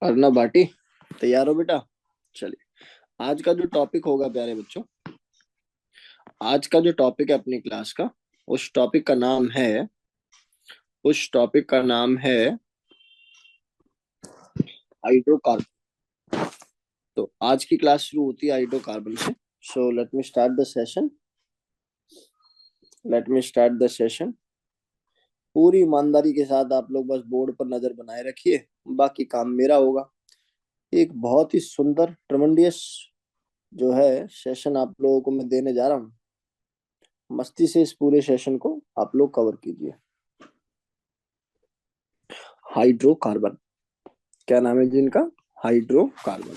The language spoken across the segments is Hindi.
अर्नब भाटी, तैयार हो बेटा? चलिए, आज का जो टॉपिक होगा प्यारे बच्चों, आज का जो टॉपिक है अपनी क्लास का, उस टॉपिक का नाम है उस टॉपिक का नाम है हाइड्रोकार्बन। तो आज की क्लास शुरू होती है हाइड्रोकार्बन से। So let me start the session. पूरी ईमानदारी के साथ आप लोग बस बोर्ड पर नजर बनाए रखिए, बाकी काम मेरा होगा। एक बहुत ही सुंदर ट्रमेंडियस जो है सेशन आप लोगों को मैं देने जा रहा हूँ। मस्ती से इस पूरे सेशन को आप लोग कवर कीजिए। हाइड्रोकार्बन, क्या नाम है जिनका? हाइड्रोकार्बन।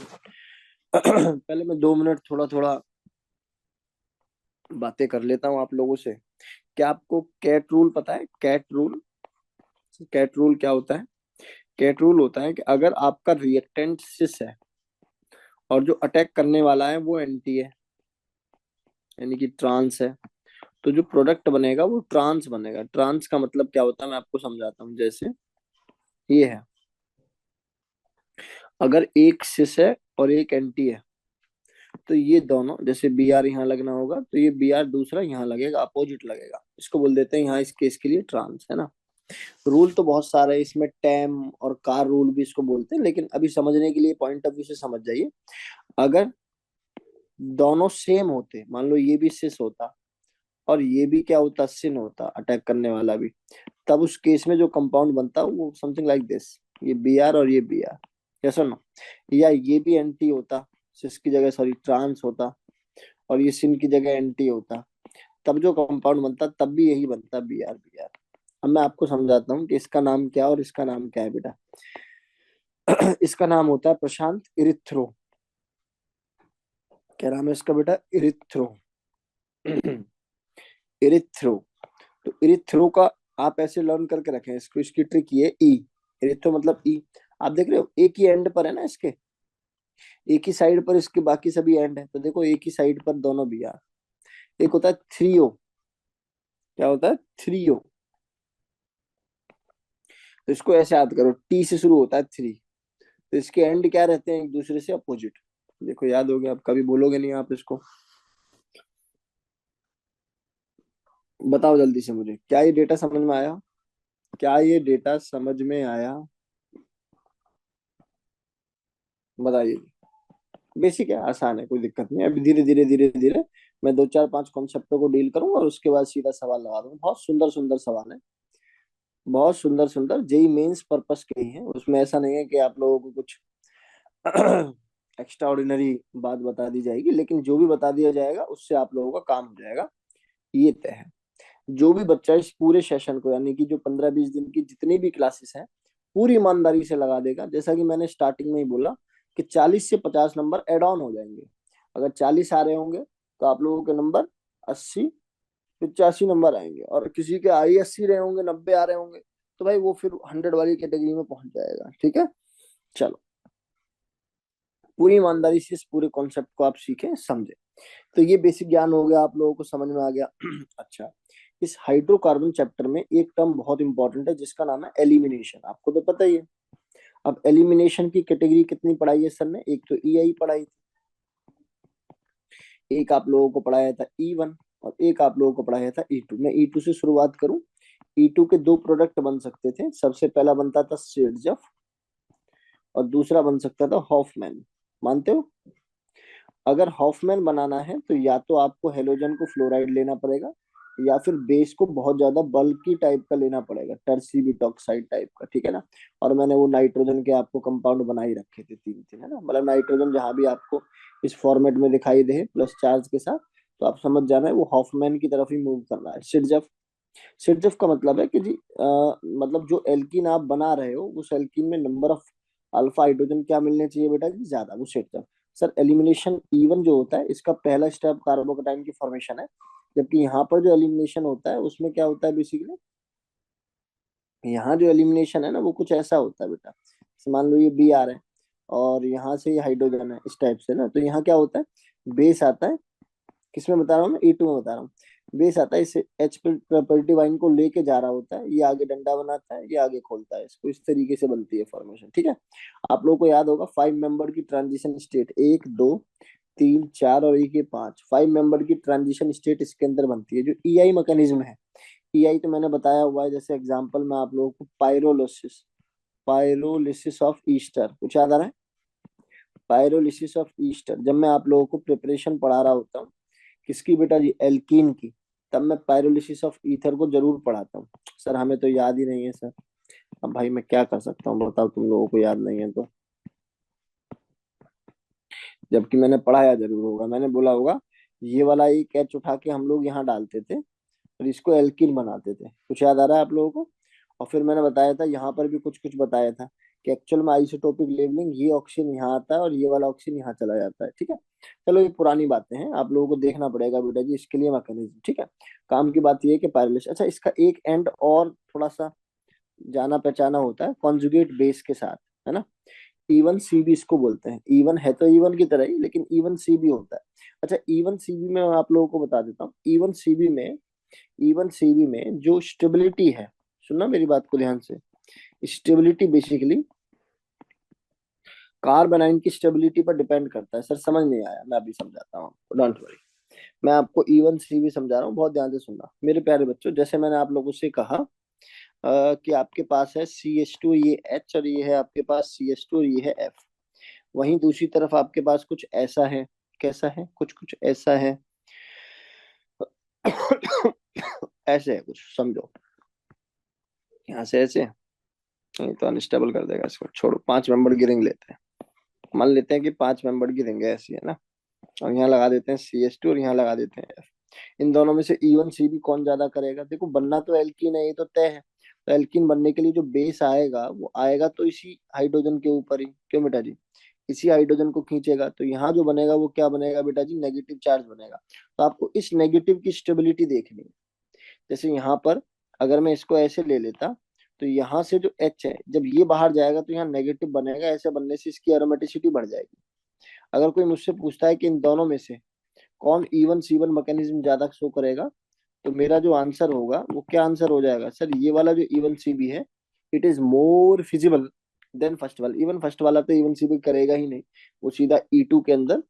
पहले मैं 2 मिनट थोड़ा थोड़ा बातें कर लेता हूँ आप लोगों से। क्या आपको कैट रूल पता है? कैट रूल क्या होता है? कैट रूल होता है कि अगर आपका रिएक्टेंट सिस है और जो अटैक करने वाला है वो एंटी है, यानी कि ट्रांस है, तो जो प्रोडक्ट बनेगा वो ट्रांस बनेगा। ट्रांस का मतलब क्या होता है मैं आपको समझाता हूँ। जैसे ये है, अगर एक सिस है और एक एंटी है, तो ये दोनों, जैसे बी आर यहाँ लगना होगा तो ये बी आर दूसरा यहाँ लगेगा, अपोजिट लगेगा। इसको बोल देते हैं यहाँ इस केस के लिए ट्रांस, है ना। रूल तो बहुत सारे हैं इसमें, टैम और कार रूल भी इसको बोलते हैं, लेकिन अभी समझने के लिए पॉइंट ऑफ व्यू से समझ जाइए। अगर दोनों सेम होते, मान लो ये भी सिस होता और ये भी क्या होता, सिन होता, अटैक करने वाला भी, तब उस केस में जो कंपाउंड बनता वो समथिंग लाइक दिस, ये बी आर और ये बी आर, कैसा ना। या ये भी एंटी होता, सिस की जगह सॉरी ट्रांस होता, और ये सिन की जगह एंटी होता, तब जो कंपाउंड बनता तब भी यही बनता, बी आर बी आर। अब मैं आपको समझाता हूँ कि इसका नाम क्या और इसका नाम क्या है बेटा। इसका नाम होता है प्रशांत इरिथ्रो। क्या नाम है इसका बेटा? इरिथ्रो। इरिथ्रो। तो इरिथ्रो का आप ऐसे लर्न करके रखें इसको, इसकी ट्रिक ये ई। इरिथ्रो मतलब ई। आप देख रहे हो एक ही एंड पर है ना इसके, एक ही साइड पर इसके बाकी सभी एंड है, तो देखो एक ही साइड पर दोनों भी यार। एक होता है थ्रीओ। क्या होता है? थ्रीओ। तो इसको ऐसे याद करो, टी से शुरू होता है थ्री, तो इसके एंड क्या रहते हैं? एक दूसरे से अपोजिट। देखो याद हो गया, आप कभी बोलोगे नहीं आप इसको। बताओ जल्दी से मुझे, क्या ये डेटा समझ में आया? क्या ये डेटा समझ में आया? बताइए। बेसिक है, आसान है, कोई दिक्कत नहीं है। अभी धीरे धीरे धीरे धीरे मैं 2 4 5 कॉन्सेप्टों को डील करूंगा और उसके बाद सीधा सवाल लगा दूंगा। बहुत सुंदर सुंदर सवाल है, बहुत सुंदर सुंदर। जेई मेंस पर्पस के ही है, उसमें ऐसा नहीं है कि आप लोगों को कुछ एक्स्ट्रा ऑर्डिनरी बात बता दी जाएगी, लेकिन जो भी बता दिया जाएगा उससे आप लोगों का काम हो जाएगा, ये तय है। जो भी बच्चा इस पूरे सेशन को, यानी कि जो 15 20 दिन की जितनी भी क्लासेस हैं, पूरी ईमानदारी से लगा देगा, जैसा कि मैंने स्टार्टिंग में ही बोला कि 40 से 50 नंबर एड ऑन हो जाएंगे। अगर 40 आ रहे होंगे तो आप लोगों के नंबर 80 85 नंबर आएंगे, और किसी के आई 80 रहे होंगे, 90 आ रहे होंगे, तो भाई वो फिर 100 वाली कैटेगरी में पहुंच जाएगा। ठीक है, चलो। पूरी ईमानदारी से इस पूरे कॉन्सेप्ट को आप सीखें, समझे। तो ये बेसिक ज्ञान हो गया, आप लोगों को समझ में आ गया। अच्छा, इस हाइड्रोकार्बन चैप्टर में एक टर्म बहुत इंपॉर्टेंट है जिसका नाम है एलिमिनेशन। आपको तो पता ही है। अब एलिमिनेशन की कैटेगरी कितनी पढ़ाई है सर ने? एक तो ई आई पढ़ाई थी, एक आप लोगों को पढ़ाया था ई वन, और एक आप लोगों को पढ़ाया था ई टू। मैं ई टू से शुरुआत करूं। ई टू के दो प्रोडक्ट बन सकते थे। सबसे पहला बनता था सिरजफ, और दूसरा बन सकता था हॉफमैन। मानते हो? अगर हॉफमैन बनाना है तो या तो आपको हेलोजन को फ्लोराइड लेना पड़ेगा, या फिर बेस को बहुत ज्यादा बल्की टाइप का लेना पड़ेगा, टर्सी बिटॉक्साइड टाइप का, ठीक है ना। और मैंने वो नाइट्रोजन के आपको कंपाउंड बना ही रखे थे 3 3, है ना। मतलब नाइट्रोजन जहां भी आपको इस फॉर्मेट में दिखाई दे प्लस चार्ज के साथ, तो आप समझ जाना है वो हॉफमैन की तरफ ही मूव कर रहा है। सिरजफ, सिरजफ का मतलब है कि जी मतलब जो एल्कीन आप बना रहे हो उस एल्कीन में नंबर ऑफ अल्फा हाइड्रोजन क्या मिलने चाहिए बेटा जी? ज्यादा, वो सिरजफ। सर एलिमिनेशन इवन जो होता है इसका पहला स्टेप कार्बोकेटाइन की फॉर्मेशन है, जबकि यहाँ पर जो एलिमिनेशन होता है उसमें क्या होता है बेसिकली, यहाँ जो एलिमिनेशन है ना वो कुछ ऐसा होता है बेटा। जैसे मान लो ये बी आर है और यहाँ से ये हाइड्रोजन है, इस टाइप से ना, तो यहाँ क्या होता है, बेस आता है। किसमें बता रहा हूँ मैं? ई टू में बता रहा हूँ। बेस आता है, इसे एच प्रॉपर्टी वाइन को लेके जा रहा होता है, ये आगे डंडा बनाता है, ये आगे खोलता है इसको, इस तरीके से बनती है फॉर्मेशन। ठीक है, आप लोगों को याद होगा 5 मेंबर की ट्रांजिशन स्टेट, 1 2 3 4 और एक ये 5, 5 मेंबर की ट्रांजिशन स्टेट इसके अंदर बनती है। जो ईआई मैकेनिज्म है, ईआई तो मैंने बताया हुआ है, जैसे एग्जांपल में आप लोगों को पायरोलिसिस, पायरोलिसिस ऑफ ईस्टर, कुछ याद आ रहा है? पायरोलिसिस ऑफ ईस्टर, जब मैं आप लोगों को प्रिपरेशन पढ़ा रहा होता हूँ, किसकी बेटा जी, एल्कीन की, तब मैं पायरोलिसिस ऑफ ईथर को जरूर पढ़ाता हूँ। सर हमें तो याद ही नहीं है सर। अब भाई मैं क्या कर सकता हूँ, बताओ, तुम लोगों को याद नहीं है तो? जबकि मैंने पढ़ाया जरूर होगा, मैंने बोला होगा ये वाला एक एच उठा के हम लोग यहाँ डालते थे और इसको एल्कीन बनाते थे, कुछ याद आ रहा है आप लोगों को? और फिर मैंने बताया था, यहाँ पर भी कुछ कुछ बताया था कि एक्चुअल में आइसोटोपिक लेवलिंग, ये ऑक्सीजन यहाँ आता है और ये वाला ऑक्सीजन यहाँ चला जाता है। ठीक है, चलो ये पुरानी बातें हैं, आप लोगों को देखना पड़ेगा बेटा जी इसके लिए मैकेनिज्म। ठीक है, काम की बात ये है कि पायरोलिस, अच्छा इसका एक एंड और थोड़ा सा जाना पहचाना होता है, कॉन्जुगेट बेस के साथ, है ना? इवन सी भी इसको बोलते हैं, इवन है तो इवन की तरह ही, लेकिन इवन सी भी होता है। अच्छा इवन सीबी में मैं आप लोगों को बता देता हूँ, इवन सीबी में जो स्टेबिलिटी है, सुनना मेरी बात को ध्यान से, स्टेबिलिटी बेसिकली कार्बन आयन की स्टेबिलिटी पर डिपेंड करता है। सर समझ नहीं आया, मैं अभी समझाता हूँ, डोंट वरी। मैं आपको इवन सीबी समझा रहा हूँ, बहुत ध्यान से सुनना मेरे प्यारे बच्चों। जैसे मैंने आप लोगों से कहा कि आपके पास है CH2, ये H, और ये है आपके पास CH2 और ये है F। वहीं दूसरी तरफ आपके पास कुछ ऐसा है, कैसा है, कुछ कुछ ऐसा है ऐसे है कुछ, समझो, यहाँ से ऐसे, नहीं तो अनस्टेबल कर देगा इसको, छोड़ो, 5 मेंबर की रिंग लेते हैं। मान लेते हैं कि 5 मेंबर की रिंग है ऐसी, है ना? और यहाँ लगा देते हैं CH2 और यहाँ लगा देते हैं F। इन दोनों में से E1 CB कौन ज्यादा करेगा? देखो बनना तो एल्कीन है, ये तो तय है। तो एल्कीन बनने के लिए जो बेस आएगा वो आएगा तो इसी हाइड्रोजन के ऊपर ही, क्यों बेटा जी? इसी हाइड्रोजन को खींचेगा, तो यहाँ जो बनेगा वो क्या बनेगा बेटा जी? नेगेटिव चार्ज बनेगा। तो आपको इस नेगेटिव की स्टेबिलिटी देखनी है। जैसे यहाँ पर अगर मैं इसको ऐसे ले लेता, तो यहाँ से जो H है, जब ये बाहर जाएगा तो यहाँ नेगेटिव बनेगा, ऐसे बनने से इसकी एरोमेटिसिटी बढ़ जाएगी। अगर कोई मुझसे पूछता है कि इन दोनों में से कौन E1 C1 मैकेनिज्म ज्यादा शो करेगा, तो मेरा जो आंसर होगा वो क्या आंसर हो जाएगा सर? ये वाला जो E1 CB है, it is more feasible than first वाला। इवन फर्स्ट वाला तो E1 CB करेगा ही नहीं, वो सीधा E2 के अंदर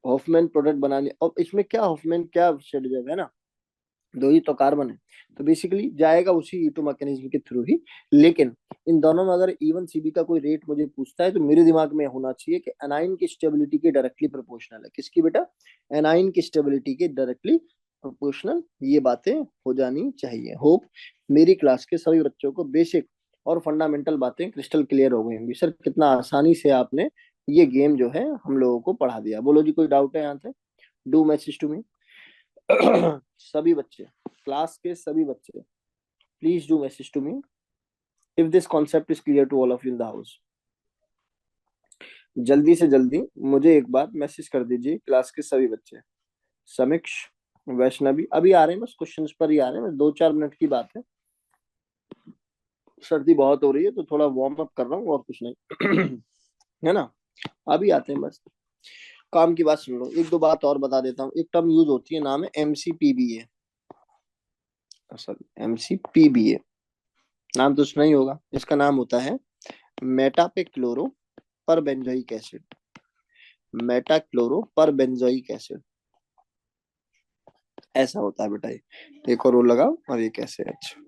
हॉफमैन प्रोडक्ट बनाने, और इसमें क्या हॉफमैन क्या शेड्यूल है ना, दो ही तो कार्बन है, तो बेसिकली जाएगा उसी E2 मैकेनिज्म के थ्रू ही। लेकिन इन दोनों में अगर E1 CB का कोई रेट मुझे पूछता है, तो मेरे दिमाग में होना चाहिए कि एनाइन की स्टेबिलिटी के डायरेक्टली प्रोपोर्शनल है। किसकी बेटा? एनाइन की स्टेबिलिटी के डायरेक्टली प्रोपोर्शनल, ये बातें हो जानी चाहिए। होप मेरी क्लास के सभी बच्चों को बेसिक और फंडामेंटल बातें क्रिस्टल क्लियर हो गई होंगी। सर कितना आसानी से आपने ये गेम जो है हम लोगों को पढ़ा दिया। बोलो जी, कोई डाउट है यहाँ से? Do message to me. सभी बच्चे, क्लास के सभी बच्चे, please do message to me if this concept is clear to all of you in the house. जल्दी से जल्दी मुझे एक बार मैसेज कर दीजिए, क्लास के सभी बच्चे। समीक्ष, वैष्णवी अभी आ रहे हैं, बस क्वेश्चंस पर ही आ रहे हैं, बस 2-4 मिनट की बात है। सर्दी बहुत हो रही है तो थोड़ा वार्म अप कर रहा हूँ, और कुछ नहीं। है ना? अभी आते हैं बस। काम की बात सुन लो, एक दो बात और बता देता हूँ। एक टर्म यूज होती है, नाम है MCPBA। सॉरी, MCPBA नाम तो सुना ही होगा। इसका नाम होता है मेटापेक्लोरो पर बेंजोइक एसिड। मेटाक्लोरो पर बेंजोइक एसिड, ऐसा होता है बेटा ये। एक और वो लगाओ, और ये कैसे है? अच्छा,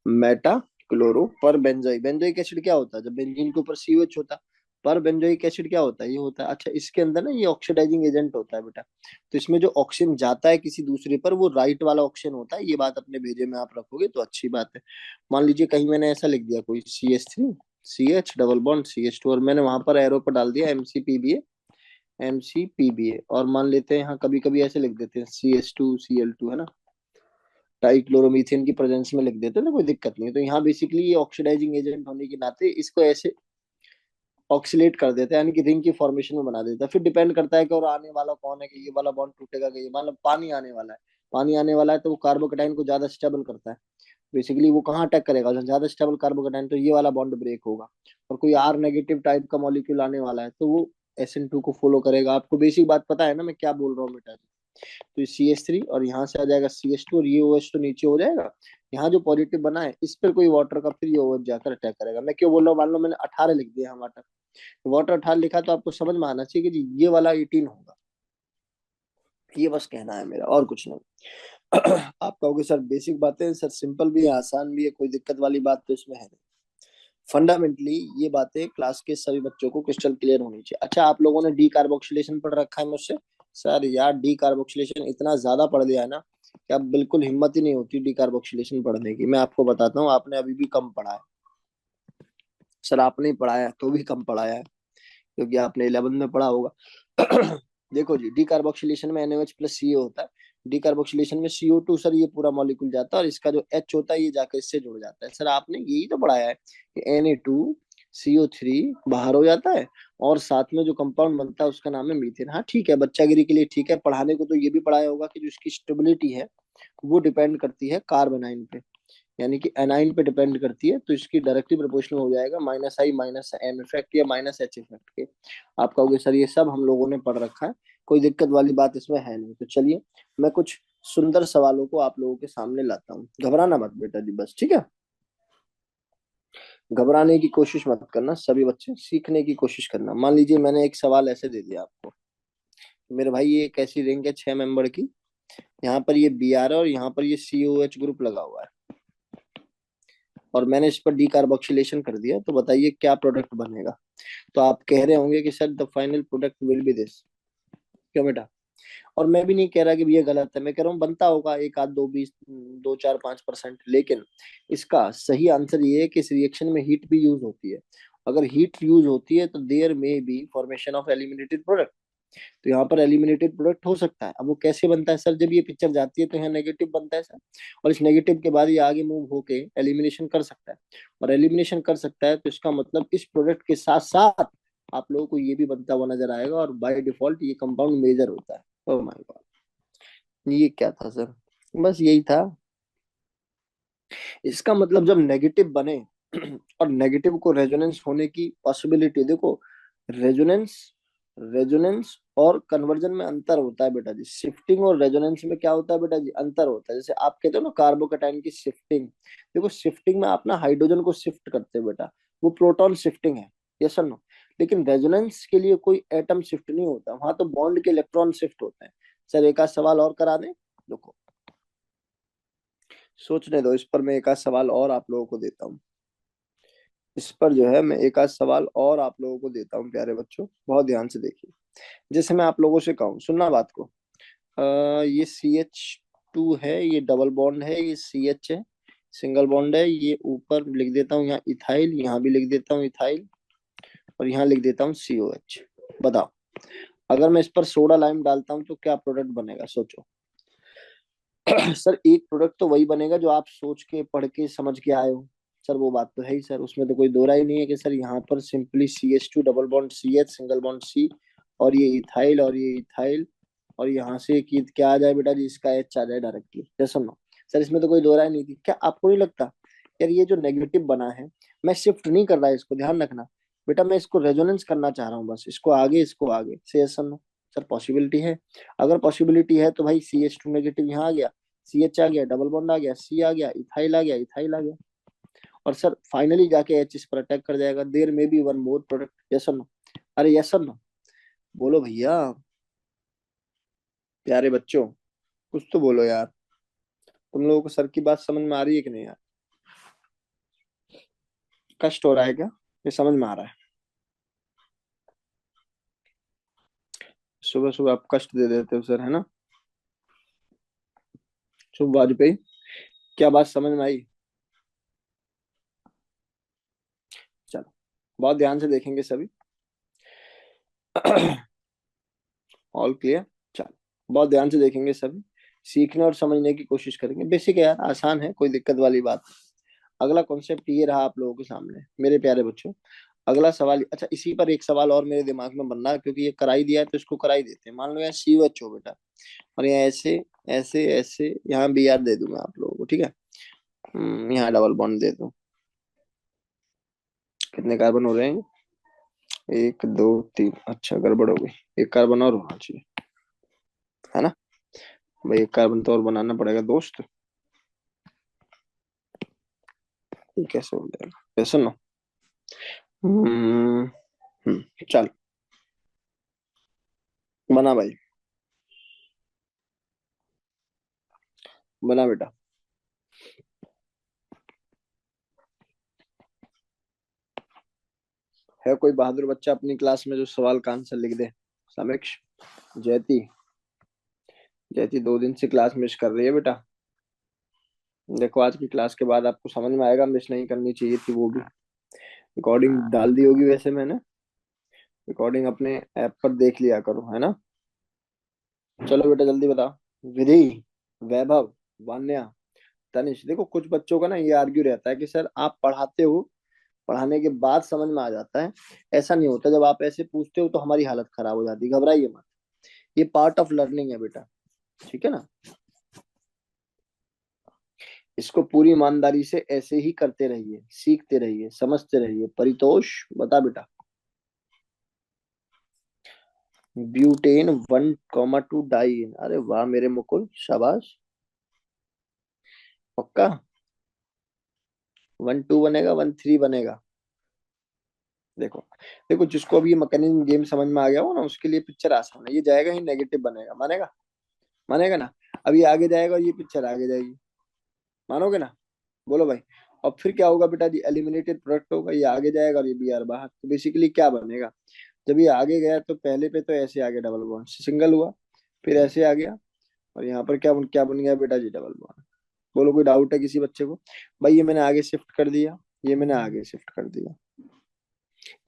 मेटा क्लोरो पर बेंजोइक, बेंजोइक एसिड क्या होता है? जब बेंजीन के ऊपर COH होता, पर बेंजोइक एसिड क्या होता है? ये होता है, अच्छा इसके अंदर ना ये ऑक्सीडाइजिंग एजेंट होता है बेटा। तो इसमें जो ऑक्सीजन जाता है किसी दूसरे पर, वो राइट वाला ऑक्सीजन होता है। ये बात अपने भेजे में आप रखोगे तो अच्छी बात है। मान लीजिए कहीं मैंने ऐसा लिख दिया कोई CH3 CH double bond CH2, और मैंने वहां पर एरो पर डाल दिया MCPBA, और मान लेते हैं यहाँ कभी कभी ऐसे लिख देते हैं CH2Cl2, है ना, टाइक्लोरोमीथेन की प्रेजेंस में लिख देते हैं ना, कोई दिक्कत नहीं है। तो यहाँ बेसिकली ये ऑक्सीडाइजिंग एजेंट होने के नाते इसको ऐसे ऑक्सीलेट कर देते हैं, यानी कि रिंग की फॉर्मेशन में बना देता है। फिर डिपेंड करता है कि और आने वाला कौन है, कि ये वाला बॉन्ड टूटेगा कि ये, मतलब पानी आने वाला है, पानी आने वाला है तो वो कार्बोकेटाइन को ज्यादा स्टेबल करता है। बेसिकली वो कहाँ अटैक करेगा? ज्यादा स्टेबल कार्बोकेटाइन, तो ये वाला बॉन्ड ब्रेक होगा। और कोई R नेगेटिव टाइप का मॉलिक्यूल आने वाला है तो वो SN2 को फॉलो करेगा। आपको बेसिक बात पता है ना मैं क्या बोल रहा हूँ बेटा? तो ये CH3 और यहाँ से आ जाएगा CH2 और ये OH तो नीचे हो जाएगा। यहाँ जो पॉजिटिव बना है इस पर कोई वाटर का फिर ये OH जाकर अटैक करेगा। मैं क्यों बोल रहा हूँ, मान लो मैंने 18 लिख दिया है वाटर, वाटर 18 लिखा तो आपको समझ में आना चाहिए कि जी ये वाला 18 होगा। ये बस कहना है मेरा, और कुछ नहीं। आप कहोगे सर बेसिक बातें सर, सिंपल भी है आसान भी है, कोई दिक्कत वाली बात तो इसमें है नहीं। फंडामेंटली ये बातें क्लास के सभी बच्चों को क्रिस्टल क्लियर होनी चाहिए। अच्छा, आप लोगों ने डी कार्बोक्सिलेशन पढ़ रखा है मुझसे? सर यार डी कार्बोक्सिलेशन इतना ज्यादा पढ़ लिया है ना कि अब बिल्कुल हिम्मत ही नहीं होती डी कार्बोक्सिलेशन पढ़ने की। मैं आपको बताता हूँ, आपने अभी भी कम पढ़ा है। सर आपने ही पढ़ाया है तो भी कम पढ़ाया है, क्योंकि आपने 11 में पढ़ा होगा। देखो जी, डी कार्बोक्सिलेशन में NaOH प्लस CO होता है। डी कार्बोक्सिलेशन में CO2 सर ये पूरा मॉलिक्यूल जाता है और इसका जो H होता है ये जाकर इससे जुड़ जाता है। सर आपने यही तो पढ़ाया है कि Na2CO3 बाहर हो जाता है और साथ में जो कंपाउंड बनता है उसका नाम है मीथेन। हाँ ठीक है, बच्चागिरी के लिए ठीक है, पढ़ाने को तो ये भी पढ़ाया होगा कि जो इसकी स्टेबिलिटी है वो डिपेंड करती है कार्बोनाइन पे, यानी कि एनाइन पे डिपेंड करती है। तो इसकी डायरेक्टली प्रोपोर्शनल हो जाएगा -I -M इफेक्ट या -H इफेक्ट के। आप कहोगे सर ये सब हम लोगों ने पढ़ रखा है, कोई दिक्कत वाली बात इसमें है नहीं। तो चलिए मैं कुछ सुंदर सवालों को आप लोगों के सामने लाता हूँ। घबराना मत बेटा जी, बस ठीक है, घबराने की कोशिश मत करना, सभी बच्चे सीखने की कोशिश करना। मान लीजिए मैंने एक सवाल ऐसे दे दिया आपको, मेरे भाई ये एक ऐसी रिंग है 6 मेंबर की, यहाँ पर ये Br है और यहाँ पर ये COH ग्रुप लगा हुआ है, और मैंने इस पर डी कार्बोक्सिलेशन कर दिया, तो बताइए क्या प्रोडक्ट बनेगा? तो आप कह रहे होंगे कि sir the final product will be this. क्यों बेटा? और मैं भी नहीं कह रहा कि ये गलत है, मैं कह रहा हूँ बनता होगा एक आध दो 2 4 5%, लेकिन इसका सही आंसर ये है कि इस रिएक्शन में हीट भी यूज होती है। अगर हीट यूज होती है तो देयर में B formation of eliminated product. तो यहाँ पर एलिमिनेटेड प्रोडक्ट हो सकता है। अब वो कैसे बनता है सर? जब ये पिक्चर जाती है तो यहाँ नेगेटिव बनता है सर, और इस नेगेटिव के बाद ये आगे मूव होके एलिमिनेशन कर सकता है, और एलिमिनेशन कर सकता है तो इसका मतलब इस प्रोडक्ट के साथ साथ आप लोगों को ये भी बनता हुआ नजर आएगा, और बाय डिफॉल्ट ये कंपाउंड मेजर होता है। ओह माय गॉड, ये क्या था सर? बस यही था। इसका मतलब जब नेगेटिव बने और नेगेटिव को रेजोनेंस होने की पॉसिबिलिटी, देखो रेजोनेंस, रेजोनेंस और कन्वर्जन में अंतर होता है बेटा जी। शिफ्टिंग और रेजोनेंस में क्या होता है बेटा जी? अंतर होता है। जैसे आप कहते हो ना कार्बोकेटाइन की शिफ्टिंग, देखो शिफ्टिंग में आप ना हाइड्रोजन को शिफ्ट करते हो बेटा, वो प्रोटॉन शिफ्टिंग है, यस और नो। लेकिन रेजोनेंस के लिए कोई एटम शिफ्ट नहीं होता, वहां तो बॉन्ड के इलेक्ट्रॉन शिफ्ट होते हैं। सर एक आध सवाल और करा दें? देखो सोचने दो, इस पर मैं एक आध सवाल और आप लोगों को देता हूँ। इस पर जो है मैं एक आध सवाल और आप लोगों को देता हूँ प्यारे बच्चों, बहुत ध्यान से देखिए। जैसे मैं आप लोगों से कहूँ, सुनना बात को, ये CH2 है, ये डबल बॉन्ड है, ये CH है, सिंगल बॉन्ड है, ये ऊपर लिख देता हूँ यहाँ इथाइल, यहाँ भी लिख देता हूँ इथाइल, और यहाँ लिख देता हूँ COH। बताओ अगर मैं इस पर सोडा लाइम डालता हूँ तो क्या प्रोडक्ट बनेगा? सोचो। सर एक प्रोडक्ट तो वही बनेगा जो आप सोच के पढ़ के समझ के आए हो। सर वो बात तो है ही सर, उसमें तो कोई दो राय नहीं है कि सर यहाँ पर simply CH2 double bond CH single bond C, और ये इथाइल और ये इथाइल, और यहाँ से कि क्या आ जाए बेटा जी? इसका H आ जाए डायरेक्टली, जैसा ना। सर इसमें तो कोई दो राय नहीं थी। क्या आपको नहीं लगता यार ये जो नेगेटिव बना है, मैं शिफ्ट नहीं कर रहा है इसको, ध्यान रखना बेटा, मैं इसको रेजोनेंस करना चाह रहा हूँ बस, इसको आगे से, ऐसा ना? सर पॉसिबिलिटी है, अगर पॉसिबिलिटी है तो भाई CH2 नेगेटिव यहाँ आ गया, CH आ गया, डबल बॉन्ड आ गया, C आ गया, इथाइल आ गया, इथाइल आ गया, और सर फाइनली जाके H इस पर अटैक कर जाएगा। देयर में be one more product, yes और नो? अरे यस और नो बोलो भैया, प्यारे बच्चों कुछ तो बोलो यार। तुम लोगों को सर की बात समझ में आ रही है कि नहीं यार? कष्ट हो रहा है क्या? ये समझ में आ रहा है? सुबह सुबह आप कष्ट दे देते हो सर, है ना? शुभ वाजपेयी, क्या बात समझ में आई? चलो बहुत ध्यान से देखेंगे सभी। All clear? चलो बहुत ध्यान से देखेंगे सभी, सीखने और समझने की कोशिश करेंगे। बेसिक है यार, आसान है, कोई दिक्कत वाली बात नहीं। अगला कॉन्सेप्ट ये रहा आप लोगों के सामने मेरे प्यारे बच्चों। अगला सवाल, अच्छा इसी पर एक सवाल और मेरे दिमाग में बन रहा है, क्योंकि ये कराई दिया है तो इसको कराई देते हैं। मान लो यहाँ COH हो बेटा, और यहाँ ऐसे ऐसे ऐसे, यहाँ Br दे दूं मैं आप लोगों को, ठीक है? यहाँ डबल बॉन्ड दे दूं। कितने कार्बन हो रहे हैं? 1 2 3, अच्छा गड़बड़ हो गई, एक कार्बन और होना चाहिए, है ना? भाई एक कार्बन तो और बनाना पड़ेगा दोस्त। ये कैसे हो जाएगा, कैसे ना। हम्म चल बना भाई, बना बेटा। है कोई बहादुर बच्चा अपनी क्लास में जो सवाल का आंसर लिख दे? समीक्ष, जयती। जयती 2 दिन से क्लास मिस कर रही है बेटा। देखो आज की क्लास के बाद आपको समझ में आएगा, मिस नहीं करनी चाहिए थी वो भी। रिकॉर्डिंग डाल दी होगी वैसे मैंने, रिकॉर्डिंग अपने ऐप पर देख लिया करो, है ना। चलो बेटा जल्दी बताओ। विधि, वैभव, वान्या, तनिष। देखो कुछ बच्चों का ना ये आर्ग्यू रहता है कि सर आप पढ़ाते हो, पढ़ाने के बाद समझ में आ जाता है। ऐसा नहीं होता, जब आप ऐसे पूछते हो तो हमारी हालत खराब हो जाती है। घबराइए मत, ये पार्ट ऑफ लर्निंग है बेटा, ठीक है ना। इसको पूरी ईमानदारी से ऐसे ही करते रहिए, सीखते रहिए, समझते रहिए। परितोष बता बेटा। Butane 1,2 diene. अरे वाह मेरे मुकुल, शाबाश। पक्का 1,2 बनेगा, 1,3 बनेगा। देखो, देखो जिसको अभी ये मैकेनिज्म गेम समझ में आ गया हो ना, उसके लिए पिक्चर आसान है। ये जाएगा ही नेगेटिव बनेगा, मानेगा? मानेगा ना। अभी आगे जाएगा और ये पिक्चर आगे जाएगी, मानोगे ना? बोलो भाई। और फिर क्या होगा बेटा जी, एलिमिनेटेड प्रोडक्ट होगा, ये आगे जाएगा और ये बी आर बाहर। तो बेसिकली क्या बनेगा, जब ये आगे गया तो पहले पे तो ऐसे आ गया डबल बॉन्ड, सिंगल हुआ, फिर ऐसे आ गया, और यहाँ पर क्या बन गया बेटा जी, डबल बॉन्ड। बोलो कोई डाउट है किसी बच्चे को? भाई ये मैंने आगे शिफ्ट कर दिया, ये मैंने आगे शिफ्ट कर दिया,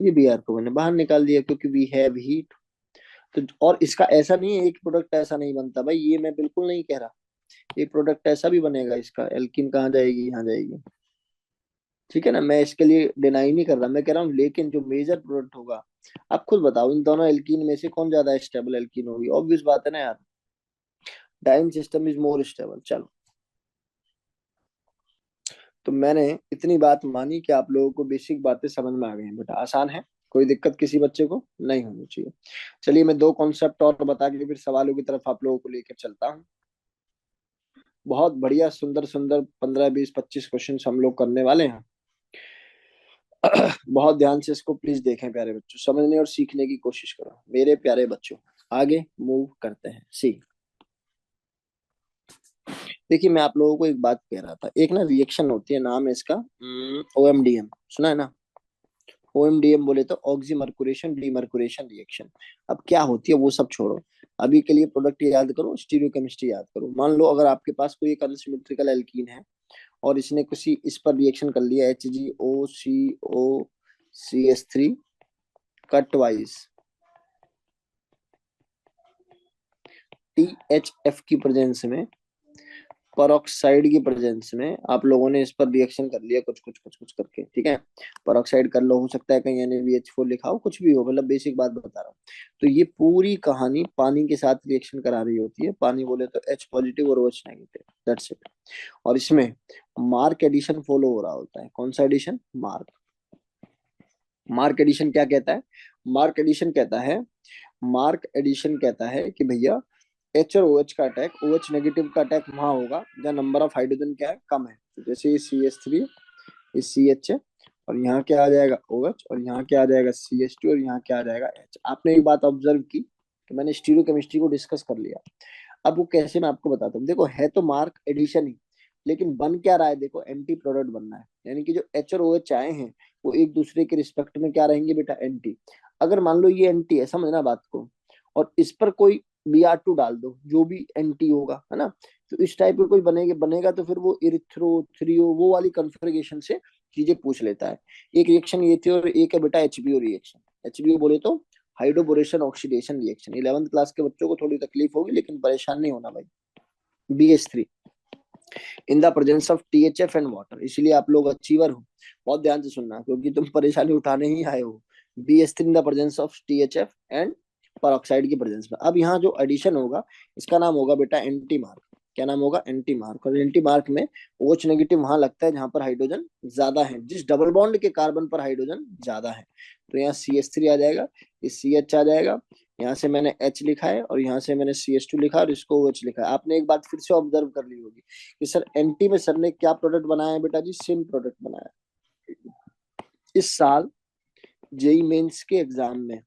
ये बी आर को मैंने बाहर निकाल दिया, क्योंकि वी हैव हीट। तो और इसका ऐसा नहीं है एक प्रोडक्ट ऐसा नहीं बनता भाई, ये मैं बिल्कुल नहीं कह रहा। ये प्रोडक्ट ऐसा भी बनेगा, इसका एल्किन कहाँ जाएगी, यहाँ जाएगी। ठीक है ना, मैं इसके लिए डिनाई नहीं कर रहा, मैं कह रहा हूँ लेकिन जो मेजर प्रोडक्ट होगा, आप खुद बताओ इन दोनों एल्कीन में से कौन ज्यादा स्टेबल एल्कीन होगी? ऑब्वियस बात है ना यार, diene system is more stable. चलो, तो मैंने इतनी बात मानी कि आप लोगों को बेसिक बातें समझ में आ गई हैं बेटा। आसान है, कोई दिक्कत किसी बच्चे को नहीं होनी चाहिए। चलिए मैं 2 कॉन्सेप्ट और बता के फिर सवालों की तरफ आप लोगों को लेकर चलता हूँ। बहुत बढ़िया, सुंदर सुंदर 15, 20, 25 क्वेश्चन हम लोग करने वाले हैं। बहुत ध्यान से इसको प्लीज देखें प्यारे बच्चों, समझने और सीखने की कोशिश करो मेरे प्यारे बच्चों। आगे मूव करते हैं। सी, देखिए मैं आप लोगों को एक बात कह रहा था, एक ना रिएक्शन होती है, नाम है इसका OMDM, सुना है ना? OMDM बोले तो ऑक्सीमर्कुरेशन डीमर्कुरेशन रिएक्शन। अब क्या होती है वो सब छोड़ो, अभी के लिए प्रोडक्ट याद करो, स्टीरियोकेमिस्ट्री याद करो। मान लो अगर आपके पास कोई एक अनसिमेट्रिकल एल्कीन है और इसने किसी इस पर रिएक्शन कर लिया, HgOCOCH3 कट वाइज THF की प्रेजेंस में, परऑक्साइड की प्रेजेंस में आप लोगों ने इस पर रिएक्शन कर लिया, कुछ कुछ कुछ कुछ करके, ठीक है। परऑक्साइड कर लो, हो सकता है कहीं NaBH4 लिखा हो, कुछ भी हो, मतलब बेसिक बात बता रहा हूँ। तो ये पूरी कहानी पानी के साथ रिएक्शन करा रही होती है। पानी बोले तो H पॉजिटिव और OH नेगेटिव, दैट्स इट। और इसमें मार्क एडिशन फॉलो हो रहा होता है। कौन सा एडिशन? मार्क। मार्क एडिशन क्या कहता है? मार्क एडिशन कहता है, मार्क एडिशन कहता है कि भैया H और OH का अटैक, OH नेगेटिव का अटैक वहां होगा जहाँ नंबर ऑफ हाइड्रोजन क्या है, कम है। तो जैसे ये CH3, ये CH है, और यहाँ क्या आ जाएगा OH, और यहाँ क्या आ जाएगा CH2, और यहाँ क्या आ जाएगा H। आपने एक बात ऑब्जर्व की कि मैंने स्टीरियो केमिस्ट्री को डिस्कस कर लिया। अब वो कैसे मैं आपको बताता हूँ। देखो है तो मार्क एडिशन ही, लेकिन बन क्या रहा है, देखो एंटी प्रोडक्ट बनना है। यानी कि जो H और OH आए हैं वो एक दूसरे के रिस्पेक्ट में क्या रहेंगे बेटा, एंटी। अगर मान लो ये एंटी है, समझना बात को, और इस पर कोई Br2 डाल दो जो भी एंटी होगा, है ना, तो इस टाइप का कोई बनेगा बनेगा, तो फिर वो इरिथ्रो थ्रियो वो वाली कन्फिग्रेशन से चीजें पूछ लेता है। एक रिएक्शन ये थी, और एक है बेटा HBO रिएक्शन। HBO बोले तो hydroboration oxidation reaction. 11th class के बच्चों को थोड़ी तकलीफ होगी, लेकिन परेशान नहीं होना भाई। BH3 in the presence of THF and water, इसलिए आप लोग अचीवर हो। बहुत ध्यान से सुनना, क्योंकि तुम परेशानी उठाने ही आए हो। BH3 in the presence of THF and peroxide की प्रेजेंस में। अब यहाँ जो एडिशन होगा, इसका नाम होगा बेटा एंटी मार्क। क्या नाम होगा? Anti mark. और एंटी मार्क में OH नेगेटिव वहां लगता है जहां पर हाइड्रोजन ज्यादा है, जिस डबल बॉन्ड के कार्बन पर हाइड्रोजन ज्यादा है। तो यहाँ CH3 आ जाएगा, ये CH आ जाएगा, यहाँ से मैंने H लिखा है और यहाँ से मैंने CH2 लिखा है और इसको OH लिखा है। आपने एक बात फिर से ऑब्जर्व कर ली होगी कि सर एंटी में सर ने क्या प्रोडक्ट बनाया है बेटा जी, सेम प्रोडक्ट बनाया है। इस साल जेई मेंस के एग्जाम में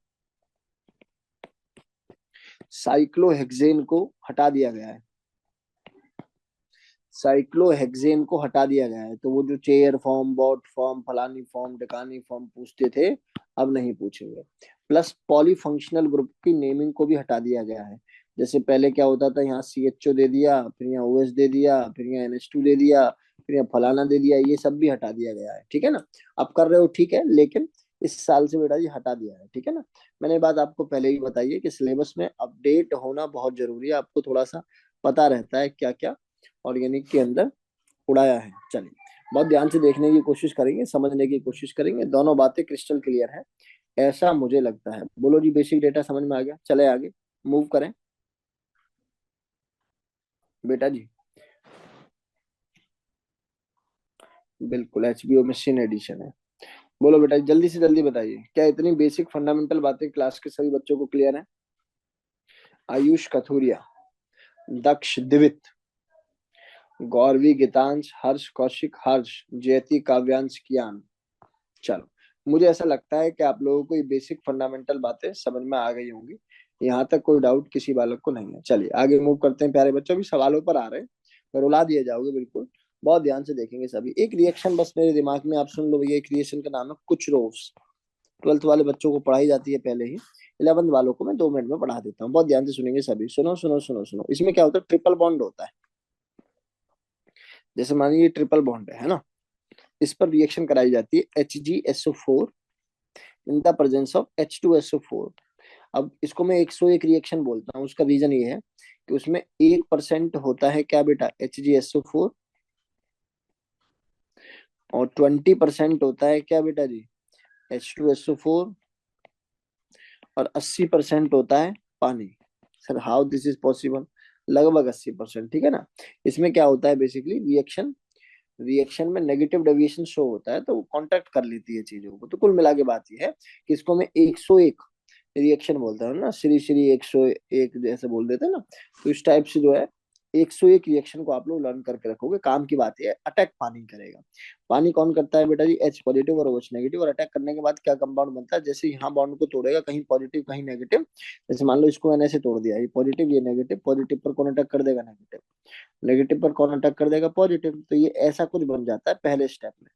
साइक्लोहेक्सेन को हटा दिया गया है। साइक्लोहेक्सेन को हटा दिया गया है, तो वो जो चेयर फॉर्म, बॉट फॉर्म, फलानी फॉर्म, ढकानी फॉर्म पूछते थे, अब नहीं पूछेंगे। प्लस पॉलीफंक्शनल ग्रुप की नेमिंग को भी हटा दिया गया है। जैसे पहले क्या होता था, यहाँ CHO दे दिया, फिर यहाँ OH दे दिया, फिर यहाँ NH2 दे दिया, फिर यहाँ फलाना दे दिया, ये सब भी हटा दिया गया है। ठीक है ना? आप कर रहे हो ठीक है, लेकिन इस साल से बेटा जी हटा दिया है। ठीक है ना? मैंने बात आपको पहले ही बताई है कि सिलेबस में अपडेट होना बहुत जरूरी है, आपको थोड़ा सा पता रहता है क्या क्या ऑर्गेनिक के अंदर उड़ाया है। चलिए, बहुत ध्यान से देखने की कोशिश करेंगे, समझने की कोशिश करेंगे, दोनों बातें क्रिस्टल क्लियर है ऐसा मुझे लगता है। बोलो जी, बेसिक डेटा समझ में आ गया? चले आगे मूव करें बेटा जी। बिल्कुल, HBO में सिन एडिशन है। बोलो बेटा जी, जल्दी से जल्दी बताइए, क्या इतनी बेसिक फंडामेंटल बातें क्लास के सभी बच्चों को क्लियर है? आयुष कथुरिया, दक्ष दिवित, गौरवी गीतांश, हर्ष कौशिक, हर्ष जयति, काव्यांश कियान। चलो, मुझे ऐसा लगता है कि आप लोगों को ये बेसिक फंडामेंटल बातें समझ में आ गई होंगी। यहाँ तक कोई डाउट किसी बालक को नहीं है। चलिए आगे मूव करते हैं प्यारे बच्चों, भी सवालों पर आ रहे हैं, रुला दिए जाओगे बिल्कुल। बहुत ध्यान से देखेंगे सभी। एक रिएक्शन बस मेरे दिमाग में आप सुन लो भैया, एक रिएक्शन का नाम है कुछ रोव्स। 12th वाले बच्चों को पढ़ाई जाती है पहले ही, 11th वालों को मैं 2 मिनट में पढ़ा देता हूँ। बहुत ध्यान से सुनेंगे सभी, सुनो सुनो सुनो सुनो। इसमें क्या होता है, ट्रिपल बॉन्ड होता है। जैसे मानिए ट्रिपल बॉन्ड है ना, इस पर रिएक्शन कराई जाती है HgSO4 in the presence of H2SO4। अब इसको मैं 101 रिएक्शन बोलता हूँ। उसका रीजन ये है कि उसमें 1% होता है क्या बेटा, HgSO4, और 20% होता है क्या बेटा जी, H2SO4, और 80% होता है पानी। Sir how this is possible? लगभग 80%। ठीक है ना? इसमें क्या होता है बेसिकली, रिएक्शन रिएक्शन में नेगेटिव डेविएशन शो होता है, तो वो कॉन्ट्रैक्ट कर लेती है चीजों को। तो कुल मिला के बात ये है कि इसको मैं 101 रिएक्शन बोलता हूँ ना, श्री श्री 101 जैसे बोल देते हैं ना, तो इस टाइप से जो है 101 रिएक्शन को आप लोग लर्न करके रखोगे। काम की बात है, अटैक पानी करेगा। पानी कौन करता है बेटा जी, H पॉजिटिव और OH नेगेटिव। और अटैक करने के बाद क्या कंपाउंड बनता है, जैसे यहाँ बॉन्ड को तोड़ेगा, कहीं पॉजिटिव कहीं नेगेटिव। जैसे मान लो इसको मैंने ऐसे तोड़ दिया, ये पॉजिटिव ये नेगेटिव, पॉजिटिव पर कौन अटैक कर देगा, नेगेटिव, नेगेटिव पर कौन अटैक कर देगा, पॉजिटिव। तो ये ऐसा कुछ बन जाता है पहले स्टेप में।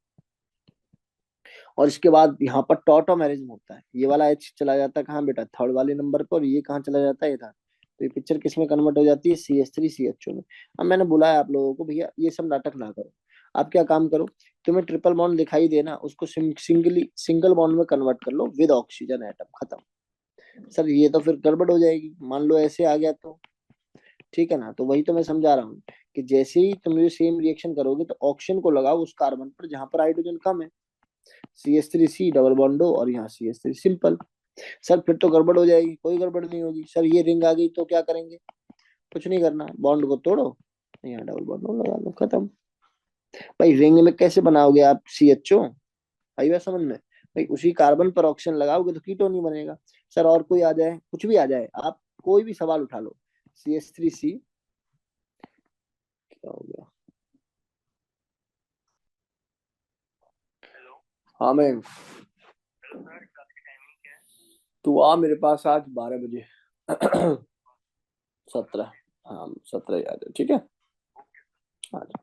और इसके बाद यहाँ पर टॉटोमेरिज्म होता है, ये वाला H चला जाता है कहाँ बेटा, थर्ड वाले नंबर पर, और ये कहाँ चला जाता है, इधर। तो ये पिक्चर किस में कन्वर्ट हो जाती है, CH3CHO में। अब मैंने बुलाया आप लोगों को, भैया ये सब नाटक ना करो। आप क्या काम करो, तुम्हें ट्रिपल बॉन्ड दिखाई देना, उसको सिंगल बॉन्ड में कन्वर्ट कर लो विद ऑक्सीजन एटम, खत्म। सर ये तो फिर गड़बड़ हो जाएगी, मान लो ऐसे आ गया तो। ठीक है ना? तो वही तो मैं समझा रहा हूँ कि जैसे ही तुम ये सेम रिएक्शन करोगे, तो ऑक्सीजन को लगाओ उस कार्बन पर जहां पर हाइड्रोजन कम है, CH3C डबल बॉन्डो, और यहाँ CH3, सिंपल। सर फिर तो गड़बड़ हो जाएगी, कोई गड़बड़ नहीं होगी। सर ये रिंग आ गई तो क्या करेंगे, कुछ नहीं करना, बॉन्ड को तोड़ो, यहाँ डबल बॉन्ड लगा लो, खत्म। भाई रिंग में कैसे बनाओगे आप CHO, आई बात समझ में? भाई उसी कार्बन पर ऑक्सीजन लगाओगे तो कीटोन नहीं बनेगा। सर और कोई आ जाए, कुछ भी आ जाए, आप कोई भी सवाल उठा लो, CH3C क्या हो गया। हाँ मैं, तू आ मेरे पास आज 12 बजे। 17, हाँ 17 याद है, ठीक है। हाँ जी।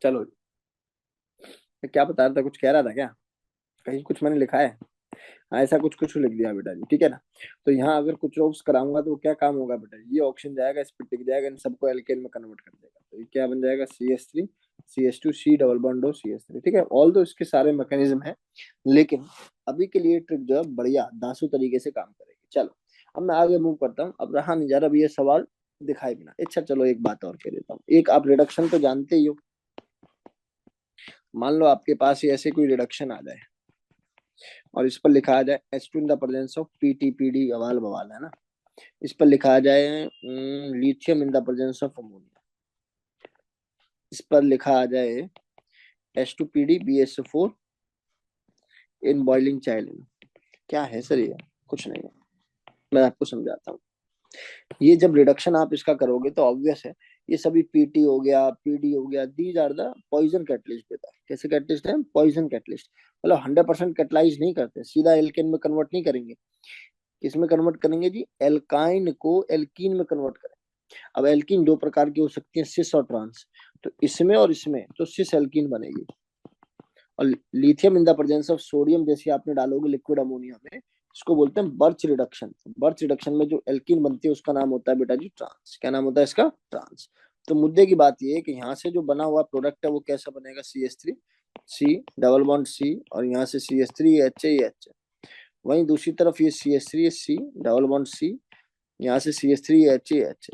चलो, मैं क्या बता रहा था, कुछ कह रहा था क्या, कहीं कुछ मैंने लिखा है? हाँ, ऐसा कुछ कुछ लिख दिया बेटा जी, ठीक है ना? तो यहाँ अगर कुछ रोक्स कराऊंगा तो क्या काम होगा बेटा, ये ऑप्शन जाएगा, इस पे टिक जाएगा, इन सबको एल्केन में कन्वर्ट कर देगा। तो ये क्या बन जाएगा, CH3 CH2 C double bond हो CH3। ठीक है, ऑल दो इसके सारे मैकेनिज्म है, लेकिन अभी के लिए ट्रिक जो है बढ़िया दासू तरीके से काम करेगी। चलो अब मैं आगे मूव करता हूँ, अब रहा नहीं जा रहा अब ये सवाल दिखाई बिना। अच्छा चलो एक बात और कह देता हूँ, एक आप रिडक्शन तो जानते ही हो। मान लो आपके पास ये ऐसे कोई रिडक्शन आ जाए और इस पर लिखा आ जाए H2 in the presence of PTPD, बवाल बवाल है ना। इस पर लिखा आ जाए lithium in the presence of ammonia, इस पर लिखा आ जाए H2PD BSO4 in boiling child. क्या है सर ये? कुछ नहीं है, मैं आपको समझाता हूँ। ये जब रिडक्शन आप इसका करोगे तो ऑब्वियस है, ये सभी पीटी हो गया, पीडी हो गया, these are the poison catalyst बेटा। कैसे कैटलिस्ट है? Poison catalyst. मतलब 100% कैटलाइज नहीं करते, सीधा एल्केन में कन्वर्ट नहीं करेंगे। किसमें कन्वर्ट करेंगे जी? एल्काइन को एल्कीन में कन्वर्ट करेंगे। अब एल्कीन दो प्रकार की हो सकती है, सिस और ट्रांस। तो इसमें और इसमें तो सिस एल्कीन बनेगी। और lithium in the presence of sodium जैसे आपने डालोगे लिक्विड अमोनिया में, इसको बोलते हैं बर्च रिडक्शन। बर्च रिडक्शन में जो एल्कीन बनती है उसका नाम होता है बेटा जी ट्रांस। क्या नाम होता है इसका? ट्रांस। तो मुद्दे की बात ये है कि यहाँ से जो बना हुआ प्रोडक्ट है वो कैसा बनेगा? CH3 C double bond C, और यहाँ से CH3 H। वहीं दूसरी तरफ ये CH3 C double bond C, यहाँ से CH3 H।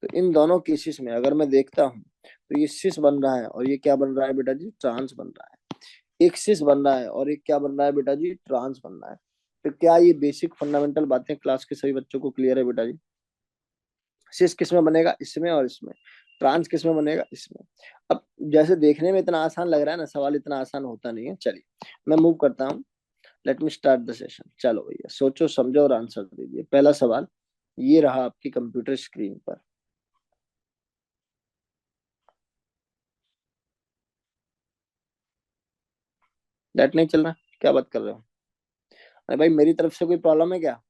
तो इन दोनों केसेस में अगर मैं देखता हूँ तो ये सिस बन रहा है और ये क्या बन रहा है बेटा जी? ट्रांस बन रहा है। एक सिस बन रहा है और एक क्या बन रहा है बेटा जी? ट्रांस बन रहा है। तो क्या ये बेसिक फंडामेंटल बातें क्लास के सभी बच्चों को क्लियर है बेटा जी? सिस किस में बनेगा? इसमें और इसमें। ट्रांस किस में बनेगा? इसमें। अब जैसे देखने में इतना आसान लग रहा है ना, सवाल इतना आसान होता नहीं है। चलिए मैं मूव करता हूँ, let me start the session. चलो भैया सोचो समझो और आंसर दीजिए। पहला सवाल ये रहा आपकी कंप्यूटर स्क्रीन पर। नेट नहीं चल रहा? क्या बात कर रहे हो? अरे भाई मेरी तरफ से कोई प्रॉब्लम है क्या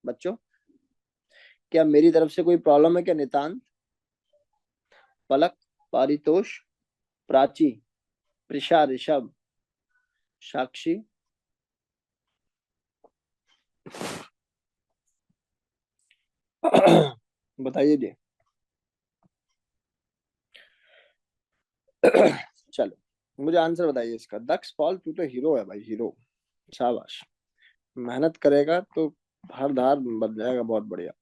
बच्चों? क्या मेरी तरफ से कोई प्रॉब्लम है क्या? नितांत, पलक, पारितोष, प्राची, प्रिशा, ऋषभ, साक्षी। बताइए जी। चलो मुझे आंसर बताइए इसका। दक्ष पॉल तू तो हीरो है भाई, हीरो। शाबाश। मेहनत करेगा तो हर धार बन जाएगा, बहुत बढ़िया।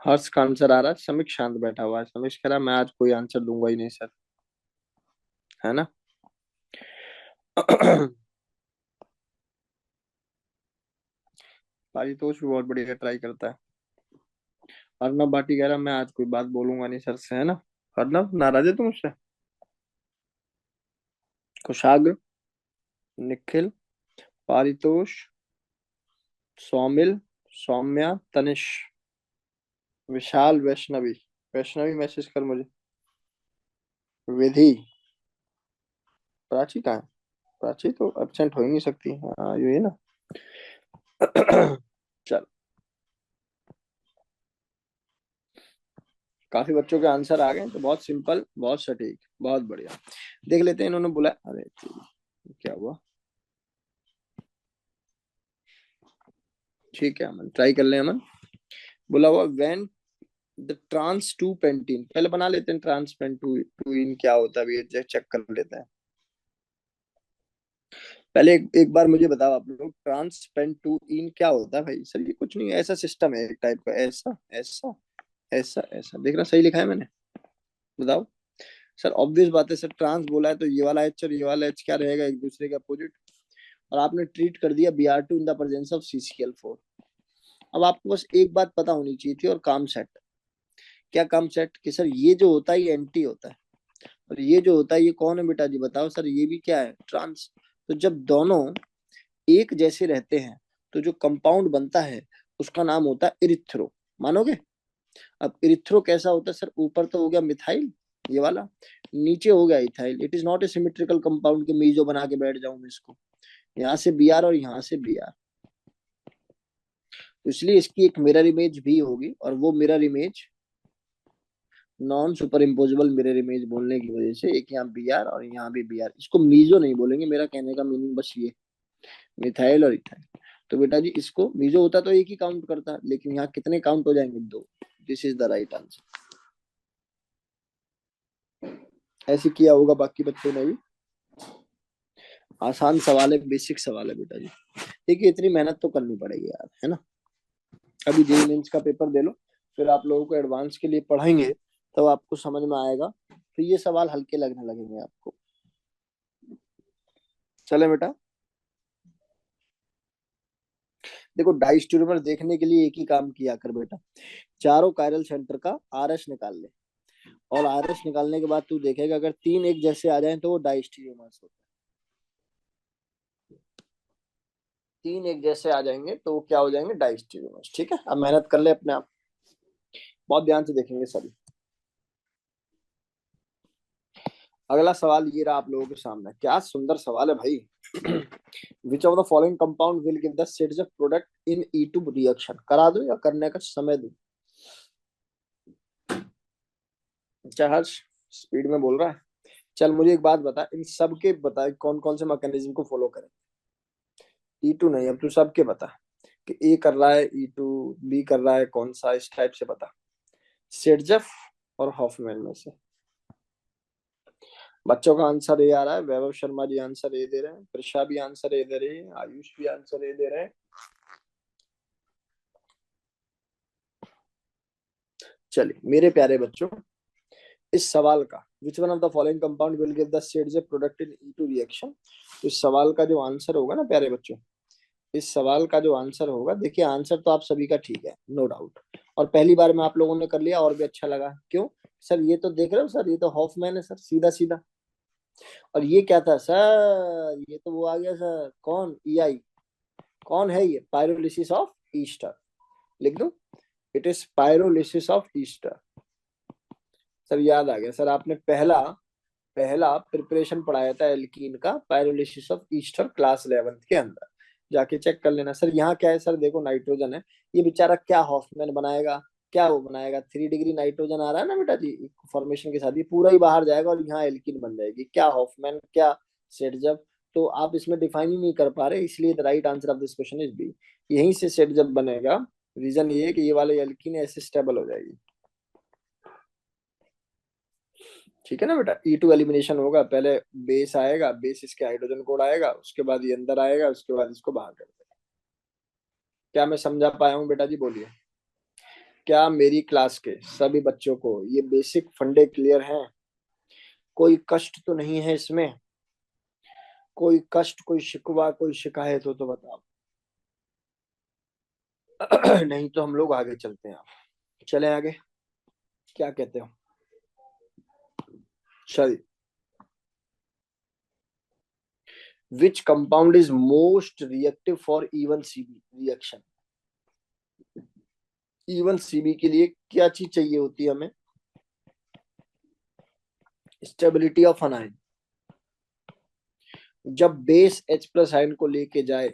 हर्ष का आंसर आ रहा है, समीक शांत बैठा हुआ है। समीक कह रहा है मैं आज कोई आंसर दूंगा ही नहीं सर, है ना। पारितोष भी बहुत बढ़िया ट्राई करता है। अर्नब भाटी कह रहा है मैं आज कोई बात बोलूंगा नहीं सर से, है ना। अर्नब नाराज है तुम मुझसे? कुशाग्र, निखिल, पारितोष, सौमिल, सौम्या, तनिष, विशाल, वैष्णवी। वैष्णवी मैसेज कर मुझे। विधि, प्राची कहाँ है? प्राची तो एब्सेंट हो ही नहीं सकती, हाँ यही ना। चल, काफी बच्चों के आंसर आ गए तो बहुत सिंपल, बहुत सटीक, बहुत बढ़िया। देख लेते हैं इन्होंने बोला। अरे क्या हुआ? ठीक है अमन, ट्राई कर ले अमन। बोला हुआ when the trans two pentene, पहले बना लेते हैं ट्रांस पेंट टू इन क्या होता है, ये चेक कर लेते हैं। पहले एक बार मुझे बताओ आप लोग, ट्रांस पेंट टू इन क्या होता है भाई? सर ये कुछ नहीं है, ऐसा सिस्टम है एक टाइप का, ऐसा ऐसा ऐसा ऐसा, देखना सही लिखा है मैंने? बताओ। सर ऑब्वियस बात है सर, ट्रांस बोला है तो ये वाला एच और ये वाला एच क्या रहेगा? एक दूसरे के अपोजिट। और आपने ट्रीट कर दिया Br2 in the presence of CCl4। अब आपको बस एक बात पता होनी चाहिए थी, और काम सेट। क्या काम सेट? कि सर ये जो होता है ये एंटी होता है, और ये जो होता है ये कौन है बेटा जी? बताओ सर, ये भी क्या है? ट्रांस। तो जब दोनों एक जैसे रहते हैं तो जो कंपाउंड बनता है उसका नाम होता है इरिथ्रो। मानोगे? अब इरिथ्रो कैसा होता है सर? ऊपर तो हो गया मिथाइल ये वाला, नीचे हो गया ethyl. It is not A symmetrical compound के मीजो बना के बैठ जाऊं मैं इसको, यहाँ से Br और यहाँ से Br। तो इसलिए इसकी एक मिरर इमेज भी होगी, और वो mirror image non super imposable mirror image बोलने की वजह से एक यहाँ Br और यहाँ भी Br, इसको मीजो नहीं बोलेंगे। मेरा कहने का मीनिंग बस ये, मिथाइल और इथाइल। तो बेटा जी इसको मीजो होता तो एक ही काउंट करता, लेकिन यहाँ कितने काउंट हो जाएंगे? दो। This is the right answer. ऐसे किया होगा बाकी बच्चों ने भी। आसान सवाल है, बेसिक सवाल है बेटा जी। देखिए इतनी मेहनत तो करनी पड़ेगी यार, है ना। अभी जेईई मेंस का पेपर दे लो, फिर आप लोगों को एडवांस के लिए पढ़ाएंगे, तब आपको समझ में आएगा, तो ये सवाल हल्के लगने लगेंगे आपको। चले बेटा, देखो डाइस्ट्रोमर देखने के लिए एक ही काम किया कर बेटा, चारों कायरल सेंटर का आरएस निकाल ले, और आरएस निकालने के बाद तू देखेगा अगर तीन एक जैसे आ जाएं तो वो डाइस्ट्रोमर्स होता है। तीन एक जैसे आ जाएंगे तो वो क्या हो जाएंगे, डाइस्ट्रोमर्स। ठीक है, अब मेहनत कर ले अपने आप, बहुत ध्यान से देखेंगे सभी। अगला सवाल ये रहा आप लोगों के सामने, क्या सुंदर सवाल है भाई। Which of the following compound will give the sets of product in E2 reaction. करा दो या करने का समय दो, क्या हर्ष स्पीड में बोल रहा है। चल मुझे एक बात बता, इन सब के बता कौन कौन से मैकेनिज्म को फॉलो करें। E2 नहीं, अब तू सबके बता कि ए कर रहा है E2, बी कर रहा है कौन सा, इस टाइप से बता, सेटजफ और हॉफमैन में से। बच्चों का आंसर ये आ रहा है, वैभव शर्मा जी आंसर ए दे रहे हैं, प्रशा भी आंसर ए दे रही है, आयुष भी आंसर ए दे रहे हैं। चलिए मेरे प्यारे बच्चों, इस सवाल का which one of the following compound will give the shades of product in E2 reaction, तो इस सवाल का जो आंसर होगा ना प्यारे बच्चों, इस सवाल का जो आंसर होगा, देखिए आंसर तो आप सभी का ठीक है, नो डाउट, और पहली बार में आप लोगों ने कर लिया और भी अच्छा लगा। क्यों सर, ये तो देख रहे हो सर, ये तो हॉफमैन है सर, सीधा सीधा। और ये क्या था सर, ये तो वो आ गया सर, कौन, EI, कौन है ये, पायरोलिसिस ऑफ ईस्टर। लिख दूं, it is pyrolysis of Easter. Sir याद आ गया सर, आपने पहला पहला प्रिपरेशन पढ़ाया था एल्कीन का, pyrolysis of Easter class 11th के अंदर, जाके चेक कर लेना। सर यहाँ क्या है सर, देखो नाइट्रोजन है, ये बेचारा क्या हॉफमैन बनाएगा, क्या वो बनाएगा, 3 डिग्री नाइट्रोजन आ रहा है ना बेटा जी फॉर्मेशन के साथ, ये पूरा ही बाहर जाएगा और यहाँ एल्कीन बन जाएगी, क्या हॉफमैन क्या सेटजब। तो आप इसमें डिफाइन ही नहीं कर पा रहे, इसलिए the right answer of this question is B, यहीं से सेटजब बनेगा। रीजन ये है कि ये वाले एल्कीन ऐसे स्टेबल हो जाएगी। ठीक है ना बेटा, E2 एलिमिनेशन होगा, पहले बेस आएगा, बेस इसके हाइड्रोजन कोड आएगा, उसके बाद ये अंदर आएगा, उसके बाद इसको बाहर कर देगा। क्या मैं समझा पाया हूँ बेटा जी, बोलिए। क्या मेरी क्लास के सभी बच्चों को ये बेसिक फंडे क्लियर हैं, कोई कष्ट तो नहीं है इसमें, कोई कष्ट, कोई शिकवा, कोई शिकायत हो तो बताओ। नहीं तो हम लोग आगे चलते हैं, चले आगे, क्या कहते हो। चलिए, which compound is most reactive for even CB reaction. Even CB के लिए क्या चीज चाहिए होती है हमें, स्टेबिलिटी ऑफ अनायन। जब बेस H+ आयन को लेके जाए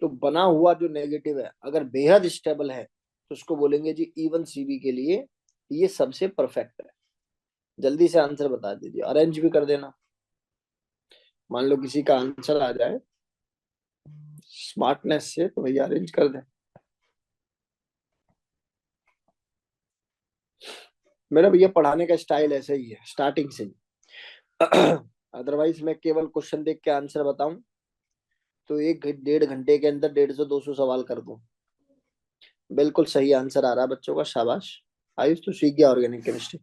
तो बना हुआ जो नेगेटिव है अगर बेहद स्टेबल है तो उसको बोलेंगे जी इवन सीबी के लिए ये सबसे परफेक्ट है। जल्दी से आंसर बता दीजिए, अरेंज भी कर देना, मान लो किसी का आंसर आ जाए स्मार्टनेस से तो भैया अरेंज कर दे। मेरा भैया पढ़ाने का स्टाइल ऐसा ही है स्टार्टिंग से ही। अदरवाइज मैं केवल क्वेश्चन देख के आंसर बताऊं तो 1 डेढ़ घंटे के अंदर 150 200 सवाल कर दूं। बिल्कुल सही आंसर आ रहा है बच्चों का, शाबाश। आयुष तो सीख गया organic chemistry.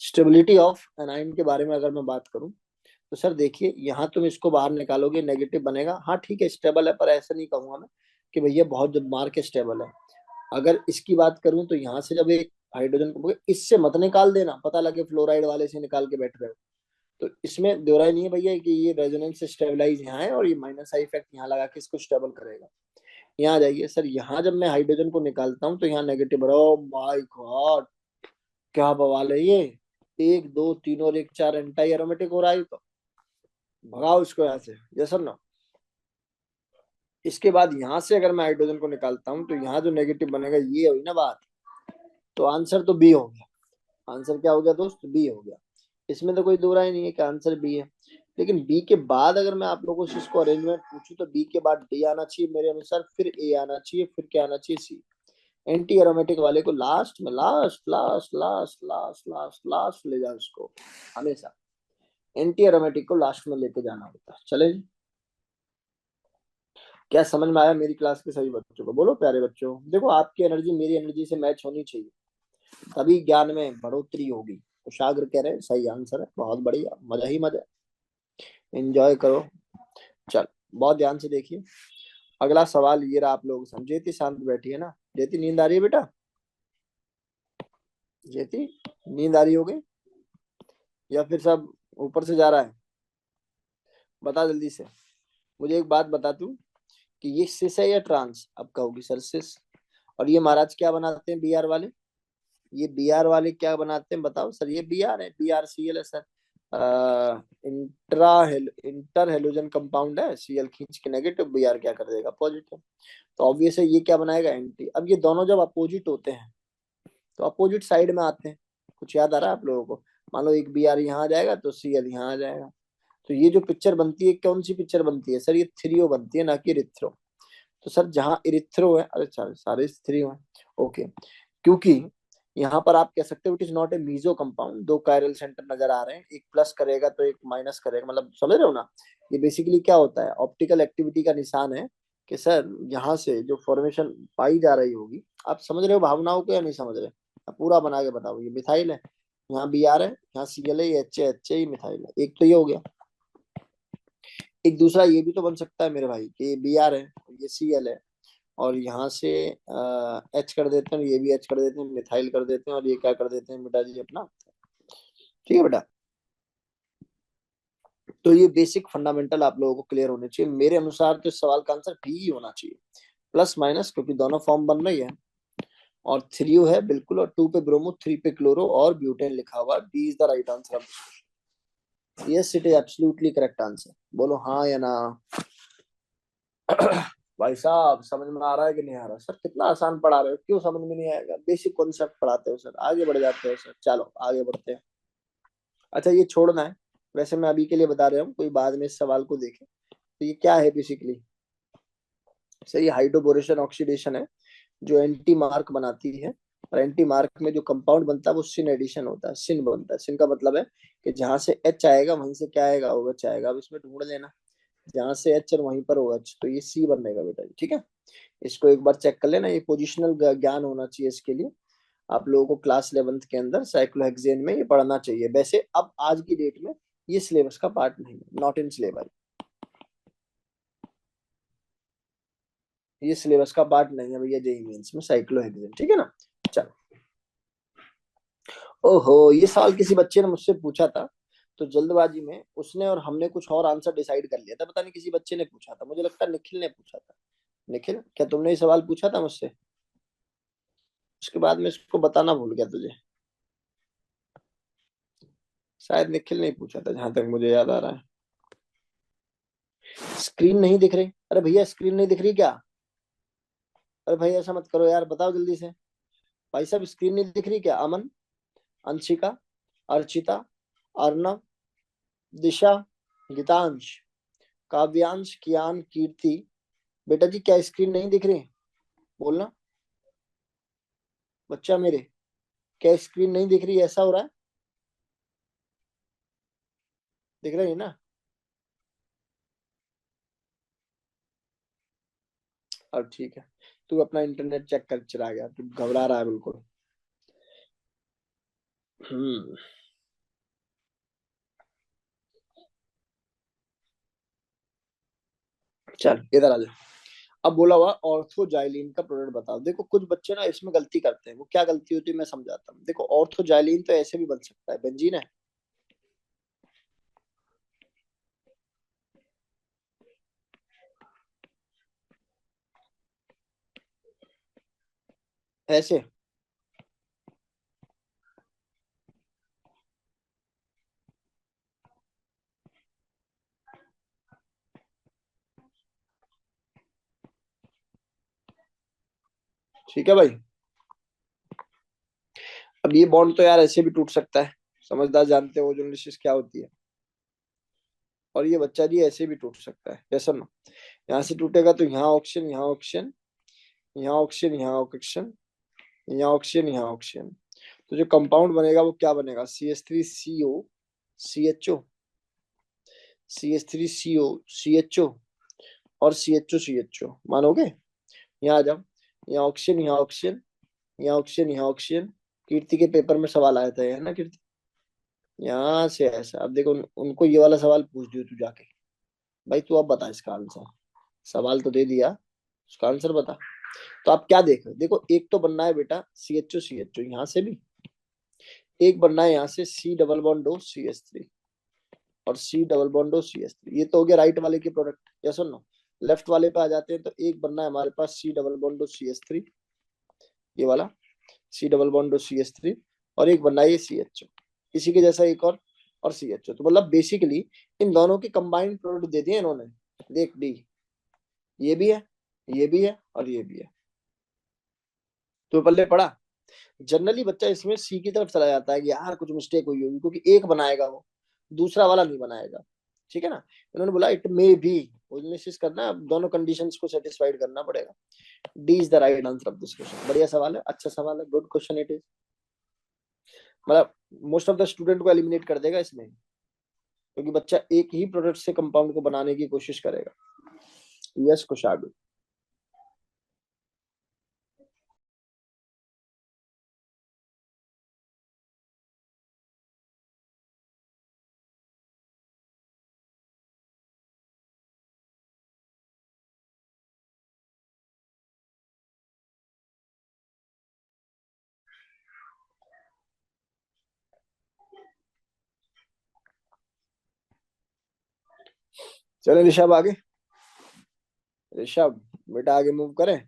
Stability of anion के बारे में अगर मैं बात करूं तो सर देखिए, यहाँ तुम इसको बाहर निकालोगे नेगेटिव बनेगा, हाँ ठीक है स्टेबल है, पर ऐसा नहीं कहूंगा मैं कि भैया बहुत जब मार के स्टेबल है। अगर इसकी बात करूं तो यहाँ से जब एक हाइड्रोजन को इससे मत निकाल देना, पता लगे फ्लोराइड वाले से निकाल के बैठ रहे हो, तो इसमें दो राय नहीं है भैया कि ये रेजोनेंस से स्टेबलाइज यहाँ है और ये माइनस आई इफेक्ट यहाँ लगा के इसको स्टेबल करेगा। यहाँ आ जाइए सर, यहाँ जब मैं हाइड्रोजन को निकालता हूँ तो यहाँ नेगेटिव, ओ माय गॉड, क्या बवाल है ये, 1 2 3 और 1 4 एंटी एरोमेटिक हो रहा है, तो भगाओ इसको यहाँ से, जैसा ना। इसके बाद यहाँ से अगर मैं हाइड्रोजन को निकालता हूँ तो यहाँ जो नेगेटिव बनेगा ये हुई ना बात, तो आंसर तो बी हो गया। आंसर क्या हो गया दोस्त, बी हो गया। इसमें तो कोई दो राय नहीं है कि आंसर बी है। लेकिन बी के बाद अगर मैं आप लोगों से इसको अरेंजमेंट पूछूं तो बी के बाद डी आना चाहिए मेरे अनुसार, फिर ए आना चाहिए, फिर क्या आना चाहिए, सी। एंटी एरोमेटिक वाले को लास्ट में, last last last last last last ले जाओ उसको, हमेशा एंटी एरोमेटिक को लास्ट में लेके जाना होता है। चले जी, क्या समझ में आया मेरी क्लास के सभी बच्चों को? बोलो प्यारे बच्चों। देखो आपकी एनर्जी मेरी एनर्जी से मैच होनी चाहिए, तभी ज्ञान में बढ़ोतरी होगी। कुशाग्र कह रहे हैं सही आंसर है, बहुत बढ़िया, मजा ही मजा, एंजॉय करो। चल बहुत ध्यान से देखिए, अगला सवाल ये रहा आप लोग समझे थी, शांत बैठी है ना जेती? नींद आ रही है बेटा? जेती नींद आ रही हो गई या फिर सब ऊपर से जा रहा है? बता जल्दी से, मुझे एक बात बता तू कि ये सिस है या ट्रांस? अब कहोगी सर सिस। और ये महाराज क्या बनाते हैं बी आर वाले? ये बी आर वाले क्या बनाते हैं बताओ सर? ये बी आर है, बी आर सी एल है sir. Intra inter halogen compound है, सी एल खींच के नेगेटिव, बी आर क्या कर देगा पॉजिटिव। तो ऑब्वियस है ये क्या बनाएगा एंटी। अब ये दोनों जब अपोजिट होते हैं तो अपोजिट साइड में आते हैं। कुछ याद आ रहा है आप लोगों को? मान लो एक बी आर यहाँ आ जाएगा तो सी एल यहाँ आ जाएगा। तो ये जो पिक्चर बनती है कौन सी पिक्चर बनती है सर? ये थ्रियो बनती है, ना कि इरिथ्रो। तो सर जहां इरिथ्रो है, अरे सारे थ्रियो है, ओके। क्योंकि यहाँ पर आप कह सकते हो it is not a meso compound. दो कायरल सेंटर नजर आ रहे हैं, एक प्लस करेगा तो एक माइनस करेगा, मतलब समझ रहे हो ना? ये बेसिकली क्या होता है, ऑप्टिकल एक्टिविटी का निशान है कि सर यहाँ से जो फॉर्मेशन पाई जा रही होगी, आप समझ रहे हो भावनाओं को या नहीं समझ रहे? आप पूरा बना के बताओ। ये मिथाइल है, यहाँ बी आर है, यहाँ सी एल है, ये एच ए मिथाइल है। एक तो ये हो गया। एक दूसरा ये भी तो बन सकता है मेरे भाई कि ये बी आर है, ये सी एल है, और यहाँ से एच कर देते हैं, ये भी एच कर देते हैं, मिथाइल कर देते हैं, और ये क्या कर देते हैं बेटा जी अपना। ठीक है बेटा? तो ये बेसिक फंडामेंटल आप लोगों को क्लियर होने चाहिए। मेरे अनुसार तो इस सवाल का आंसर बी ही होना चाहिए, प्लस माइनस, क्योंकि दोनों फॉर्म बन रही है। और थ्री है बिल्कुल, और टू पे ब्रोमो, थ्री पे क्लोरो और ब्यूटेन लिखा हुआ, B is the right answer. Yes it is absolutely correct answer. बोलो हाँ या ना। भाई साहब समझ में आ रहा है कि नहीं आ रहा? सर कितना आसान पढ़ा रहे हो, क्यों समझ में नहीं आएगा? बेसिक कॉन्सेप्ट पढ़ाते हो सर, आगे बढ़ जाते हो सर। चलो आगे बढ़ते हैं। अच्छा ये छोड़ना है, वैसे मैं अभी के लिए बता रहा हूँ, कोई बाद में इस सवाल को देखे। तो ये क्या है बेसिकली? सर ये हाइड्रोबोरेशन ऑक्सीडेशन है, जो एंटी मार्क बनाती है। और एंटी मार्क में जो कंपाउंड बनता है वो सिन एडिशन होता है, सिन बनता है। सिन का मतलब है कि जहां से एच आएगा वहीं से क्या आएगा, ओ एच आएगा। अब इसमें ढूंढ लेना, जहां से एच और वहीं पर ओ एच, तो ये सी बनेगा बेटा जी। ठीक है, इसको एक बार चेक कर लेना, ये पोजिशनल ज्ञान होना चाहिए इसके लिए। आप लोगों को क्लास 11th के अंदर साइक्लोहेक्सेन में ये पढ़ना चाहिए। वैसे अब आज की डेट में ये सिलेबस का पार्ट नहीं है, नॉट इन सिलेबस। ये सिलेबस का पार्ट नहीं है भैया जेई मेंस में साइक्लोहेक्सेन, ठीक है ना? चलो। ओहो, ये सवाल किसी बच्चे ने मुझसे पूछा था, तो जल्दबाजी में उसने और हमने कुछ और आंसर डिसाइड कर लिया था। पता नहीं किसी बच्चे ने पूछा था, मुझे लगता है निखिल ने पूछा था। निखिल क्या तुमने ये सवाल पूछा था मुझसे? उसके बाद में इसको बताना भूल गया तुझे। शायद निखिल ने पूछा था जहां तक मुझे याद आ रहा है। स्क्रीन नहीं दिख रही? अरे भैया स्क्रीन नहीं दिख रही क्या? अरे भाई ऐसा मत करो यार, बताओ जल्दी से। भाई साहब स्क्रीन नहीं दिख रही क्या? अमन, अंशिका, अर्चिता, अर्णव, दिशा, गीतांश, काव्यांश, कियान, कीर्ति, बेटा जी क्या स्क्रीन नहीं दिख रही? बोलना बच्चा मेरे, क्या स्क्रीन नहीं दिख रही? ऐसा हो रहा है? दिख रही है ना? अब ठीक है, तू अपना इंटरनेट चेक कर, चला गया तू, घबरा रहा है बिल्कुल। हम्म। चल इधर आ जा। अब बोला हुआ ऑर्थोजाइलिन का प्रोडक्ट बताओ। देखो कुछ बच्चे ना इसमें गलती करते हैं, वो क्या गलती होती है मैं समझाता हूँ। देखो ऑर्थोजाइलिन तो ऐसे भी बन सकता है, बेंजीन है ऐसे। ठीक है भाई, अब ये बॉन्ड तो यार ऐसे भी टूट सकता है, समझदार जानते हो ओजोनलिसिस क्या होती है। और ये बच्चा जी ऐसे भी टूट सकता है, जैसा ना, यहाँ से टूटेगा तो यहाँ ऑक्सीजन, यहाँ ऑक्सीजन, यहाँ ऑक्सीजन, यहाँ ऑक्सीजन, यहाँ ऑक्सीजन, यहाँ ऑक्सीजन। तो जो कंपाउंड बनेगा वो क्या बनेगा? CH3CO, CHO, CH3CO, CHO, और CHO मानोगे? यहाँ आ जाओ, यहाँ ऑक्सीजन, यहाँ ऑक्सीजन, यहाँ ऑक्सीजन, यहाँ ऑक्सीजन। कीर्ति के पेपर में सवाल आया था, है ना कीर्ति? यहाँ से ऐसा, अब देखो उनको ये वाला सवाल पूछ दियो तू जाके, भाई तू अब बता इसका आंसर। सवाल तो दे दिया, उसका आंसर बता। तो आप क्या देख रहे हो? देखो एक तो बनना है बेटा CHO यहाँ से भी, एक बनना है यहाँ से C double bond O CH3 और C double bond O CH3। ये तो हो गया राइट वाले के प्रोडक्ट, या सुनो लेफ्ट वाले पे आ जाते हैं। तो एक बनना है हमारे पास C double bond O CH3, ये वाला C double bond O CH3, और एक बनना है ये CHO, इसी के जैसा एक और CHO। तो मतलब बेसिकली इन दोनों के कंबाइंड प्रोडक्ट दे दिए इन्होंने। देख डी, ये भी है, ये भी है, और ये भी है। तो पल्ले पड़ा। जनरली बच्चा इसमें सी की तरफ चला जाता है कि यार कुछ मिस्टेक हुई होगी, क्योंकि एक बनाएगा वो, दूसरा वाला नहीं बनाएगा। ठीक है ना? उन्होंने बोला इट मे बी, एनालिसिस करना है, दोनों कंडीशंस को सेटिस्फाइड करना पड़ेगा। D is the right answer of this question. बढ़िया सवाल है, अच्छा सवाल है, गुड क्वेश्चन इट इज। मतलब मोस्ट ऑफ द स्टूडेंट को एलिमिनेट कर देगा इसमें, क्योंकि बच्चा एक ही प्रोडक्ट से कंपाउंड को बनाने की कोशिश करेगा। यस कुशाग। चलो ऋषभ आगे, ऋषभ बेटा आगे मूव करें।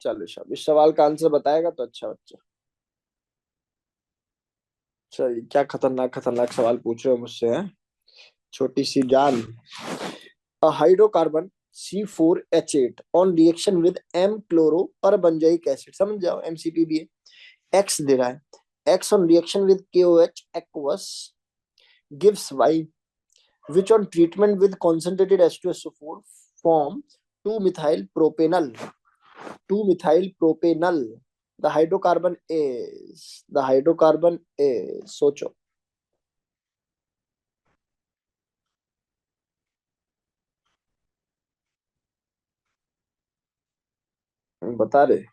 चल ऋषभ इस सवाल का आंसर बताएगा तो अच्छा बच्चा। चलिए क्या खतरनाक खतरनाक सवाल पूछ रहे हो मुझसे, है छोटी सी जान। A hydrocarbon C4H8 on reaction with M chloro perbenzoic acid, समझ जाओ MCPB है। X दे रहा है, X on reaction with KOH aqueous gives Y, which on treatment with concentrated H2SO4 form 2-methyl propanol, 2-methyl propanol। The hydrocarbon is सोचो। बता रहे।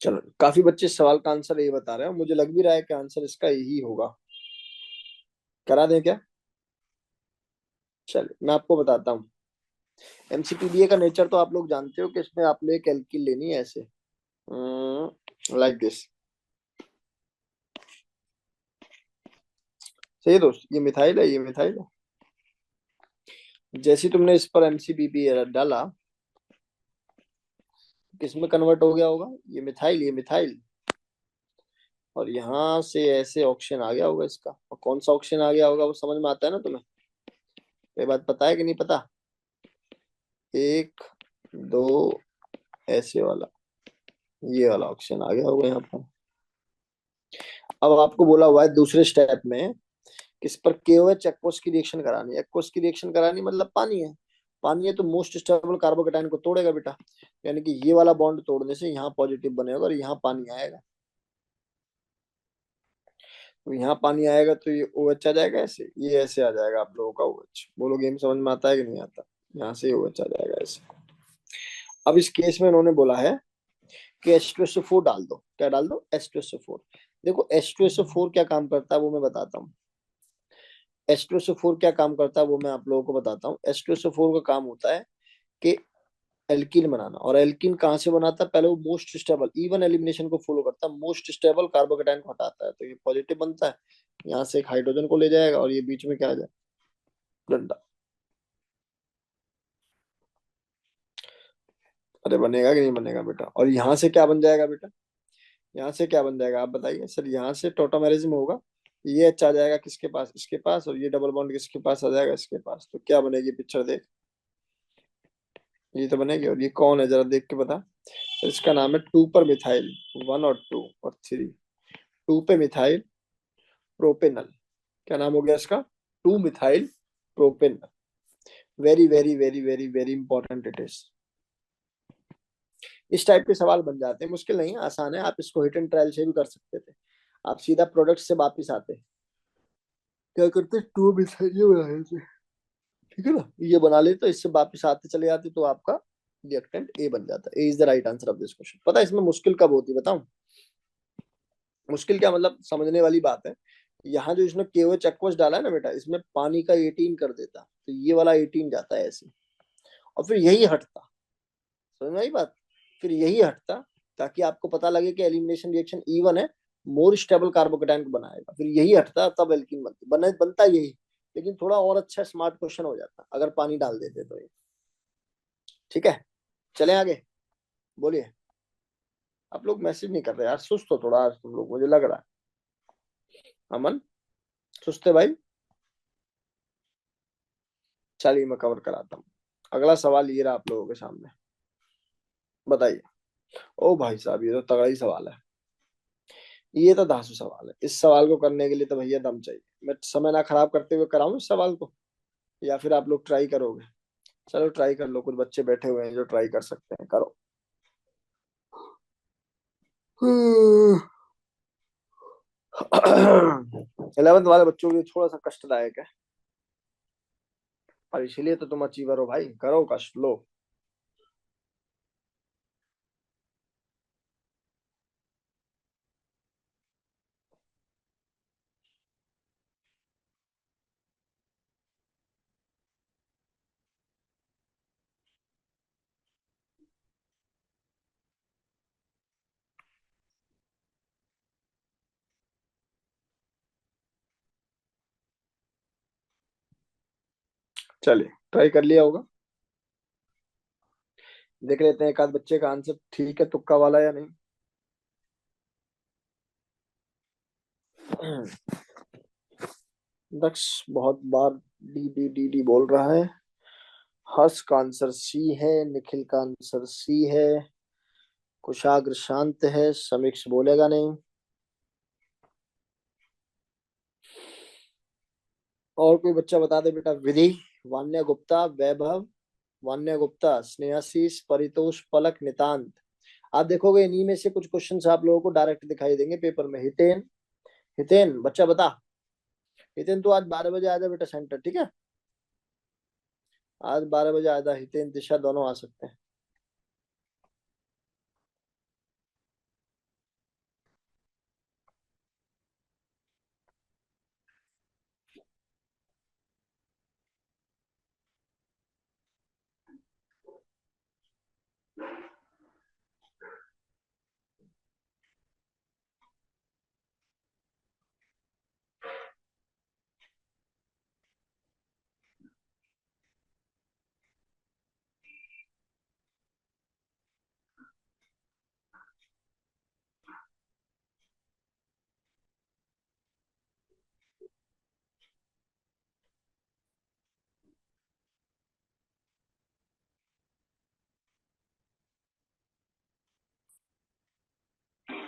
चलो काफी बच्चे इस सवाल का आंसर यही बता रहे हैं, मुझे लग भी रहा है कि आंसर इसका यही होगा। करा दें क्या? चलिए मैं आपको बताता हूँ। MCPDA का नेचर तो आप लोग जानते हो कि इसमें आपने एक एल्किल लेनी है ऐसे, लाइक दिस। सही है दोस्त, ये मिथाइल है, ये मिथाइल है। जैसे तुमने इस पर MCPDA डाला, किसमें कन्वर्ट हो गया होगा? ये मिथाइल, ये मिथाइल, और यहाँ से ऐसे ऑक्सीजन आ गया होगा इसका। और कौन सा ऑक्सीजन आ गया होगा वो समझ में आता है ना तुम्हें? ये बात पता है कि नहीं पता? एक, दो, ऐसे वाला, ये वाला ऑक्सीजन आ गया होगा यहाँ पर। अब आपको बोला हुआ है दूसरे स्टेप में किस पर KOH एक्वस की रिएक्शन करानी है। एक्वस की रिएक्शन करानी मतलब पानी है, पानी है तो मोस्ट स्टेबल कार्बोकेटाइन को तोड़ेगा बेटा। यानी कि ये वाला बॉन्ड तोड़ने से यहाँ पॉजिटिव बनेगा और यहाँ पानी आएगा। तो यहाँ पानी आएगा तो ये OH आ जाएगा ऐसे, ये ऐसे आ जाएगा आप लोगों का OH। बोलो गेम समझ में आता है कि नहीं आता? यहाँ से OH आ जाएगा ऐसे। अब इस केस में इन्होंने बोला है कि H2SO4 डाल दो। क्या डाल दो? H2SO4। देखो H2SO4 क्या काम करता है वो मैं बताता हूँ। H2SO4 क्या काम करता है वो मैं आप लोगों को बताता हूँ। H2SO4 का काम होता है कि एल्कीन बनाना। और एल्कीन कहाँ से बनाता है? पहले वो मोस्ट स्टेबल इवन एलिमिनेशन को फॉलो करता है, मोस्ट स्टेबल कार्बोकेटाइन को हटाता है, तो ये पॉजिटिव बनता है। यहाँ से एक हाइड्रोजन को ले जाएगा और ये बीच में क्या आ जाए? डंडा। अरे बनेगा कि नहीं बनेगा बेटा? और यहाँ से क्या बन जाएगा बेटा? यहाँ से क्या बन जाएगा आप बताइए सर, यहाँ से टोटोमेरिज्म होगा, ये एच आ जाएगा किसके पास, इसके पास, और ये डबल बॉन्ड किसके पास आ जाएगा, इसके पास। तो क्या बनेगी पिक्चर देख, ये तो बनेगी। और ये कौन है जरा देख के बता। तो इसका नाम है 2 पर मिथाइल, 1 और 2 और 3, 2 पे मिथाइल प्रोपेनल। क्या नाम हो गया इसका, 2 methyl propanal. Very very very very very important it is. इस टाइप के सवाल बन जाते हैं, मुश्किल नहीं है, आसान है। आप इसको हिट एंड ट्रायल से भी कर सकते थे। आप सीधा प्रोडक्ट से वापिस आते, क्या करते, टू मिथाइल ये बना लेते, ठीक है ना, ये बना लेते तो इससे वापिस आते चले जाते, तो आपका रिएक्टेंट ए बन जाता है। A is the right answer of this question. पता है इसमें मुश्किल कब होती है बताऊं, मुश्किल क्या मतलब समझने वाली बात है। यहाँ जो इसने केओएच एक्वस डाला है ना बेटा, इसमें पानी का 18 कर देता, तो ये वाला 18 जाता है ऐसे, और फिर यही हटता। समझ में आई बात, फिर यही हटता, ताकि आपको पता लगे कि एलिमिनेशन रिएक्शन इवन है, मोर स्टेबल कार्बोकेटाइन को बनाएगा, फिर यही हटता तब एल्कीन बनता यही। लेकिन थोड़ा और अच्छा स्मार्ट क्वेश्चन हो जाता अगर पानी डाल देते तो ये। ठीक है, चले आगे, बोलिए। आप लोग मैसेज नहीं कर रहे यार, सुस्त हो थोड़ा आज तुम लोग, मुझे लग रहा है। अमन, सुस्त है भाई। चलिए मैं कवर कराता हूँ। अगला सवाल ये रहा आप लोगों के सामने, बताइए। ओ भाई साहब, ये तो तगड़ा ही सवाल है, ये तो धांसू सवाल है। इस सवाल को करने के लिए तो भैया दम चाहिए। मैं समय ना खराब करते हुए कराऊं इस सवाल को, या फिर आप लोग ट्राई करोगे। चलो ट्राई कर लो, कुछ बच्चे बैठे हुए हैं जो ट्राई कर सकते हैं, करो। 11th वाले बच्चों के लिए थोड़ा सा कष्टदायक है, और इसीलिए तो तुम अचीवर हो भाई, करो कष्ट लो। चलिए ट्राई कर लिया होगा, देख लेते हैं एक आध बच्चे का आंसर ठीक है तुक्का वाला या नहीं। दक्ष बहुत बार डी डी डी डी बोल रहा है। हर्ष का आंसर सी है, निखिल का आंसर सी है, कुशाग्र शांत है, समीक्ष बोलेगा नहीं। और कोई बच्चा बता दे बेटा। विधि, वान्या गुप्ता, वैभव, वान्या गुप्ता, स्नेहाशीष, परितोष, पलक, नितांत। आप देखोगे इन्हीं में से कुछ क्वेश्चंस आप लोगों को डायरेक्ट दिखाई देंगे पेपर में। हितेन, हितेन बच्चा बता। हितेन तो आज 12 बजे आ जा बेटा सेंटर, ठीक है। आज 12 बजे आ जा, हितेन दिशा दोनों आ सकते हैं।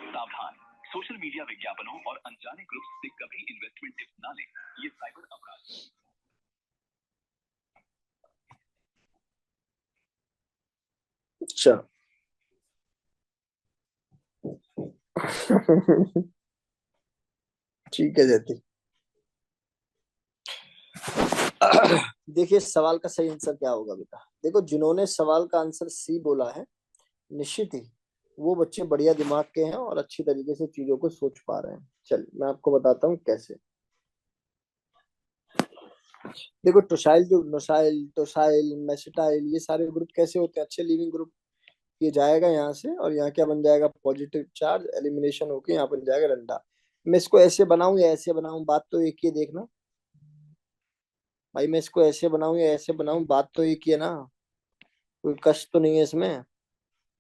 सावधान, सोशल मीडिया विज्ञापनों और अनजाने ग्रुप्स से कभी इन्वेस्टमेंट टिप्स ना लें, ये साइबर अपराध। अच्छा। ठीक है जयती। देखिए सवाल का सही आंसर क्या होगा बेटा। देखो जिन्होंने सवाल का आंसर सी बोला है, निश्चित ही वो बच्चे बढ़िया दिमाग के हैं और अच्छी तरीके से चीजों को सोच पा रहे हैं। चलिए मैं आपको बताता हूँ कैसे। देखो टोसाइल, जो नोसाइल, टोसाइल, मेसिटाइल, ये सारे ग्रुप कैसे होते हैं, अच्छे लिविंग ग्रुप। ये जाएगा यहाँ से और यहाँ क्या बन जाएगा, पॉजिटिव चार्ज, एलिमिनेशन होके यहाँ बन जाएगा डंडा। मैं इसको ऐसे बनाऊं या ऐसे बनाऊं, बात तो एक ही है, देखना भाई। मैं इसको ऐसे बनाऊं या ऐसे बनाऊं, बात तो एक ही है ना, कोई कष्ट तो नहीं है इसमें।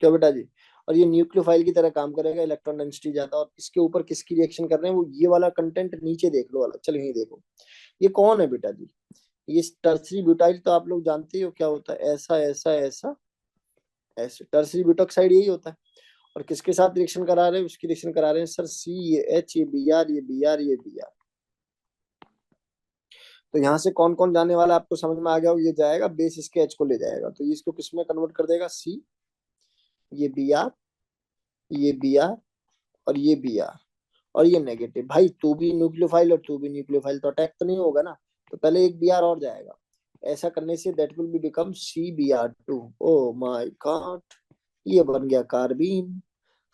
क्यों बेटा जी। और ये न्यूक्लियोफाइल की तरह काम करेगा, इलेक्ट्रॉन डेंसिटी ज्यादा। और इसके ऊपर किसकी रिएक्शन कर रहे हैं, वो ये वाला कंटेंट नीचे देख लो वाला, चलो यही देखो। ये कौन है बेटा जी, ये टर्सरी ब्यूटाइल तो आप लोग जानते ही हो क्या होता है, ऐसा ऐसा ऐसा ऐसे, टर्सरी ब्यूटॉक्साइड यही होता है। और किसके साथ रिएक्शन करा रहे हैं, उसकी रिएक्शन करा रहे हैं सर सी, ये एच, ये बी आर, ये बी आर, ये बी आर। तो यहाँ से कौन कौन जाने वाला आपको समझ में आ गया हो, ये जाएगा बेस इसके एच को ले जाएगा, तो ये इसको किस में कन्वर्ट कर देगा, सी, ये बी आर, ये बी आर, और ये बी आर, और ये नेगेटिव। भाई तू भी न्यूक्लियोफाइल और तू भी न्यूक्लियोफाइल, तो अटैक तो नहीं होगा ना, तो पहले एक बी आर और जाएगा। ऐसा करने से that will be become C B R two. Oh my God, ये बन गया कार्बीन।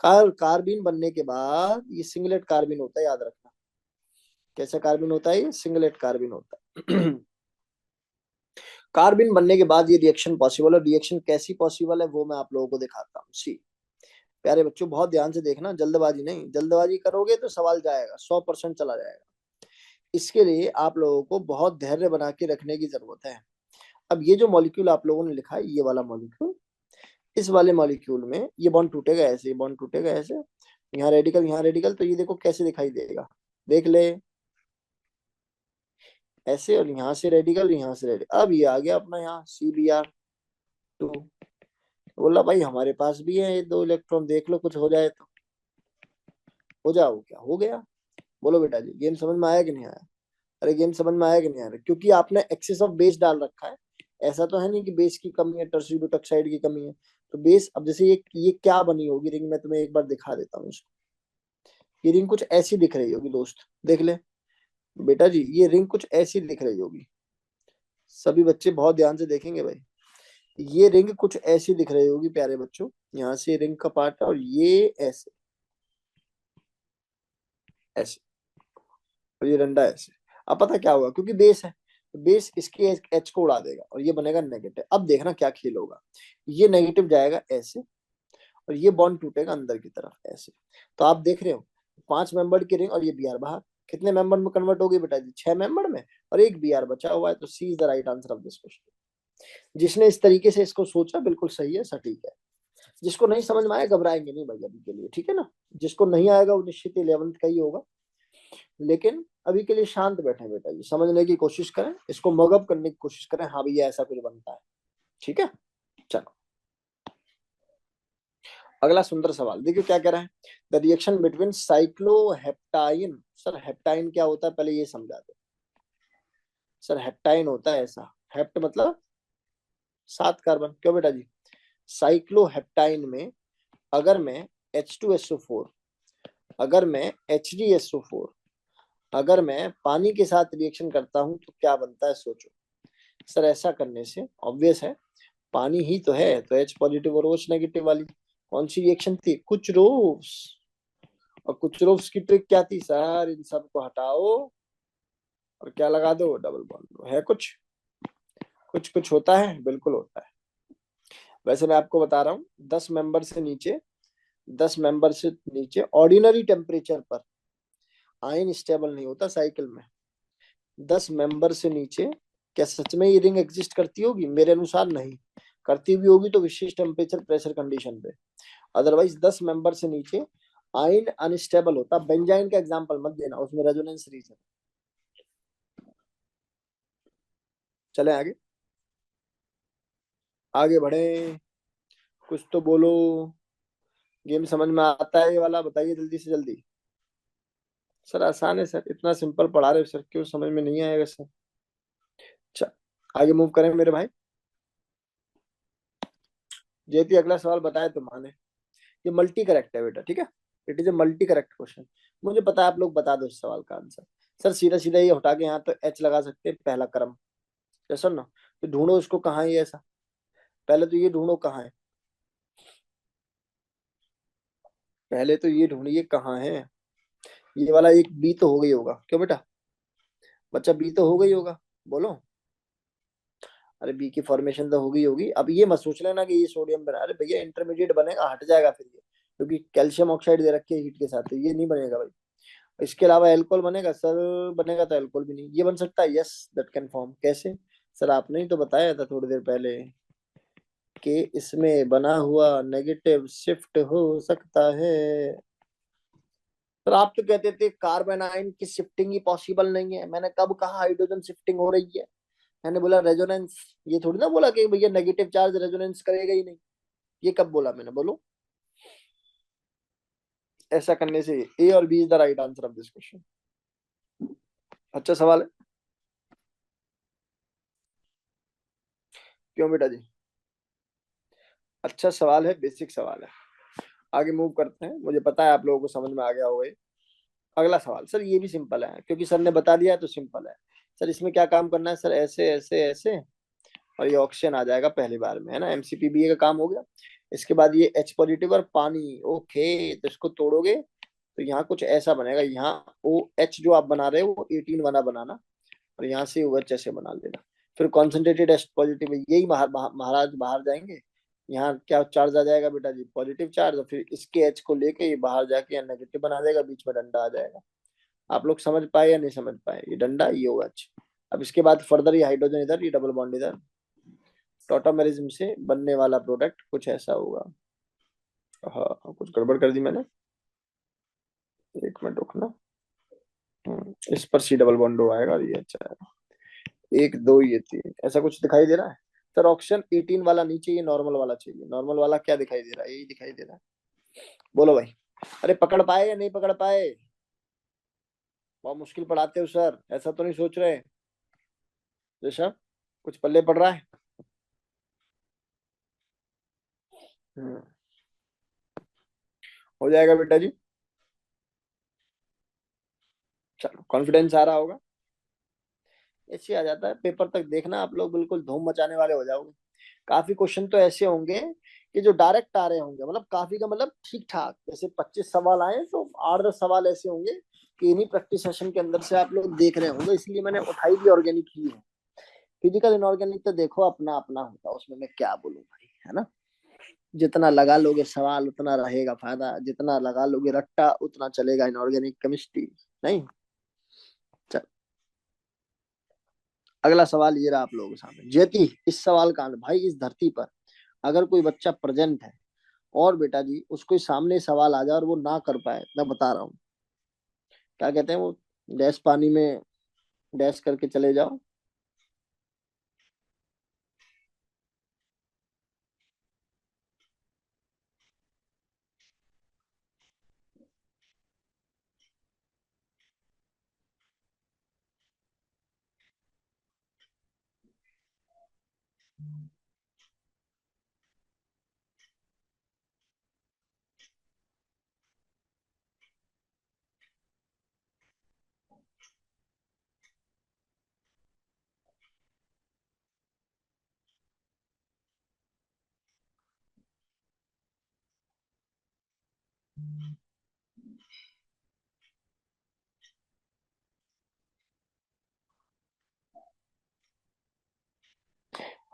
कार्बीन बनने के बाद ये सिंगलेट कार्बीन होता है, याद रखना। कैसा कार्बन होता है, ये सिंगलेट कार्बन होता है। कार्बन बनने के बाद ये रिएक्शन पॉसिबल है। रिएक्शन कैसी पॉसिबल है वो मैं आप लोगों को दिखाता हूँ। सी प्यारे बच्चों, बहुत ध्यान से देखना, जल्दबाजी नहीं, जल्दबाजी करोगे तो सवाल जाएगा, 100% चला जाएगा। इसके लिए आप लोगों को बहुत धैर्य बना के रखने की जरूरत है। अब ये जो मॉलिक्यूल आप लोगों ने लिखा है, ये वाला मॉलिक्यूल, इस वाले मॉलिक्यूल में ये बॉन्ड टूटेगा ऐसे, ये बॉन्ड टूटेगा ऐसे, यहाँ रेडिकल, यहाँ रेडिकल, तो ये देखो कैसे दिखाई देगा, देख ले ऐसे, और यहाँ से रेडिकल, यहाँ से रेडिकल। अब ये आ गया अपना यहाँ सी बी आर टू। बोला भाई हमारे पास भी है ये दो इलेक्ट्रॉन, देख लो कुछ हो जाए तो। हो जाओ, क्या हो गया, बोलो बेटा जी, गेम समझ में आया कि नहीं आया। अरे गेम समझ में आया कि नहीं आया, क्योंकि आपने एक्सेस ऑफ बेस डाल रखा है। ऐसा तो है नहीं कि बेस की कमी है, टर्सरी ब्यूटॉक्साइड की कमी है। तो बेस, अब जैसे ये क्या बनी होगी रिंग, मैं तुम्हें एक बार दिखा देता हूँ इसको। ये रिंग कुछ ऐसी दिख रही होगी दोस्त, देख ले बेटा जी, ये रिंग कुछ ऐसी दिख रही होगी। सभी बच्चे बहुत ध्यान से देखेंगे भाई। ये रिंग कुछ ऐसी दिख रही होगी प्यारे बच्चों, यहाँ से रिंग का पार्ट है, और ये ऐसे ऐसे, और ये डंडा ऐसे। अब पता क्या होगा, क्योंकि बेस है, तो बेस इसके एच को उड़ा देगा और ये बनेगा नेगेटिव। अब देखना क्या खेल होगा, ये नेगेटिव जाएगा ऐसे, और ये बॉन्ड टूटेगा अंदर की तरफ ऐसे। तो आप देख रहे हो 5 मेंबर की रिंग, और ये बी आर बाहर। कितने मेंबर में कन्वर्ट होगी बेटा जी, 6 मेंबर में, और एक बी आर बचा हुआ है। तो C is the right answer of this question. जिसने इस तरीके से इसको सोचा बिल्कुल सही है, सटीक है। जिसको नहीं समझ में आया घबराएंगे नहीं भाई अभी के लिए, ठीक है ना। जिसको नहीं आएगा वो निश्चित 11th का ही होगा। लेकिन अभी के लिए शांत बैठे बेटा जी, समझने की कोशिश करें, इसको मगअप करने की कोशिश करें, हाँ भैया ऐसा कुछ बनता है, ठीक है। चलो अगला सुंदर सवाल देखिए क्या कह रहा है। The reaction between cycloheptyne. Sir heptyne क्या होता है पहले ये समझा दो। सर हेप्टाइन होता है ऐसा, हेप्ट मतलब 7 कार्बन, क्यों बेटा जी। साइक्लोहेप्टाइन में अगर मैं H2SO4, अगर मैं HgSO4, अगर मैं पानी के साथ रिएक्शन करता हूं तो क्या बनता है सोचो। सर ऐसा करने से ऑब्वियस है, पानी ही तो है, तो H पॉजिटिव और OH नेगेटिव वाली कौन सी रिएक्शन थी, कुछ रोव्स। और कुछ रोव्स की ट्रिक क्या थी सर, इन सब को हटाओ और क्या लगा दो, डबल बॉन्ड। है कुछ, कुछ कुछ होता है, बिल्कुल होता है। वैसे मैं आपको बता रहा हूँ, 10 मेंबर से नीचे, 10 मेंबर से नीचे ऑर्डिनरी टेम्परेचर पर आयन स्टेबल नहीं होता साइकिल में। 10 मेंबर से नीचे क्या सच में ये रिंग एग्जिस्ट करती होगी, मेरे अनुसार नहीं। करती भी होगी तो विशेष टेम्परेचर प्रेशर कंडीशन पे, अदरवाइज 10 मेंबर से नीचे आयन अनस्टेबल होता। बेंजाइन का एग्जांपल मत देना, उसमें रेजोनेंस रीजन। चले आगे, आगे बढ़े, कुछ तो बोलो। गेम समझ में आता है ये वाला, बताइए जल्दी से जल्दी। सर आसान है सर, इतना सिंपल पढ़ा रहे हो सर, क्यों समझ में नहीं आएगा सर। अच्छा आगे मूव करें मेरे भाई। जेपी अगला सवाल बताए तो माने। ये मल्टी करेक्ट है बेटा, ठीक है। It is a multi correct question. मुझे पता है आप लोग बता दो इस सवाल का आंसर। सर सीधा सीधा ये हटा के यहाँ तो एच लगा सकते हैं, पहला क्रम। जैसा ना, तो ढूंढो उसको कहाँ है ये ऐसा, पहले तो ये ढूंढो कहाँ है, पहले तो ये ढूंढिए कहाँ है। ये वाला एक बी तो हो गई होगा, क्यों बेटा, बच्चा बी तो हो गई होगा, बोलो। अरे बी की फॉर्मेशन तो होगी होगी। अब ये मत सोच लेना कि ये सोडियम बना, अरे भैया इंटरमीडिएट बनेगा, हट जाएगा फिर ये, क्योंकि कैल्शियम ऑक्साइड दे रखे हीट के साथ, तो ये नहीं बनेगा भाई। इसके अलावा एल्कोहल बनेगा सर, बनेगा तो एल्कोहल भी नहीं। ये बन सकता है, यस दैट कैन फॉर्म, कैसे। सर आपने ही तो बताया था थोड़ी देर पहले, कि इसमें बना हुआ नेगेटिव शिफ्ट हो सकता है। तो आप तो कहते थे कार्बन आयन की शिफ्टिंग ही पॉसिबल नहीं है। मैंने कब कहा हाइड्रोजन शिफ्टिंग हो रही है? मैंने बोला रेजोनेंस। ये थोड़ी ना बोला कि भैया नेगेटिव चार्ज रेजोनेंस करेगा ही नहीं। ये कब बोला मैंने, बोलो? ऐसा करने से ए और B is the right answer of this question. अच्छा सवाल है। क्यों बेटा जी? अच्छा सवाल है, बेसिक सवाल है। आगे मूव करते हैं, मुझे पता है आप लोगों को समझ में आ गया होगा ये। अगला सवाल सर, ये भी सिंपल है क्योंकि सर ने बता दिया है तो सिंपल है। सर इसमें क्या काम करना है सर? ऐसे ऐसे ऐसे, और ये ऑक्सीजन आ जाएगा पहली बार में, है ना। एमसीपीबीए का काम हो गया। इसके बाद ये एच पॉजिटिव और पानी, ओके, तो इसको तोड़ोगे तो यहाँ कुछ ऐसा बनेगा। यहाँ ओ एच जो आप बना रहे हो वो 18 बना बनाना, और यहाँ से ओ एच ऐसे बना लेना। फिर कॉन्सेंट्रेटेड एच पॉजिटिव, यही महाराज बाहर जाएंगे। यहाँ क्या चार्ज आ जाएगा बेटा जी? Positive charge. और फिर इसके एच को लेके ये बाहर जाके यहाँ नेगेटिव बना देगा, बीच में डंडा आ जाएगा। आप लोग समझ पाए या नहीं समझ पाए? ये डंडा, ये ओ एच। अब इसके बाद फर्दर ये हाइड्रोजन इधर, ये डबल बॉन्ड इधर। टॉटोमेरिज्म से बनने वाला प्रोडक्ट कुछ ऐसा होगा। हाँ, कुछ गड़बड़ कर दी मैंने। एक मिनट रुकना। इस पर सी डबल बॉन्ड आएगा और ये अच्छा है। एक दो ये तीन, ऐसा कुछ दिखाई दे रहा है? सर ऑप्शन 18 वाला नहीं चाहिए, नॉर्मल वाला चाहिए। नॉर्मल वाला क्या दिखाई दे रहा है? यही दिखाई दे रहा है। बोलो भाई। अरे पकड़ पाए या नहीं पकड़ पाए? बहुत मुश्किल पढ़ाते हो सर, ऐसा तो नहीं सोच रहे? ऋषभ, कुछ पल्ले पड़ रहा है? हम्म, हो जाएगा बेटा जी। चलो, कॉन्फिडेंस आ रहा होगा। ऐसे आ जाता है पेपर तक, देखना आप लोग बिल्कुल धूम मचाने वाले हो जाओगे। काफी क्वेश्चन तो ऐसे होंगे कि जो डायरेक्ट आ रहे होंगे, मतलब काफी का मतलब ठीक ठाक। जैसे 25 सवाल आए तो 8-10 सवाल ऐसे होंगे कि इन्हीं प्रैक्टिस सेशन के अंदर से आप लोग देख रहे होंगे। इसलिए मैंने उठाई भी ऑर्गेनिक ही है। फिजिकल इनऑर्गेनिक तो देखो अपना अपना होता है, उसमें मैं क्या बोलूं भाई, है ना। जितना लगा लोगे सवाल उतना रहेगा फायदा, जितना लगा लोगे रट्टा उतना चलेगा इनऑर्गेनिक केमिस्ट्री। नहीं। चल, अगला सवाल ये रहा आप लोगों के सामने। ज्योति, इस सवाल का भाई, इस धरती पर अगर कोई बच्चा प्रेजेंट है और बेटा जी उसको सामने सवाल आ जाए और वो ना कर पाए, मैं बता रहा हूँ क्या कहते हैं वो, डैश पानी में डैश करके चले जाओ।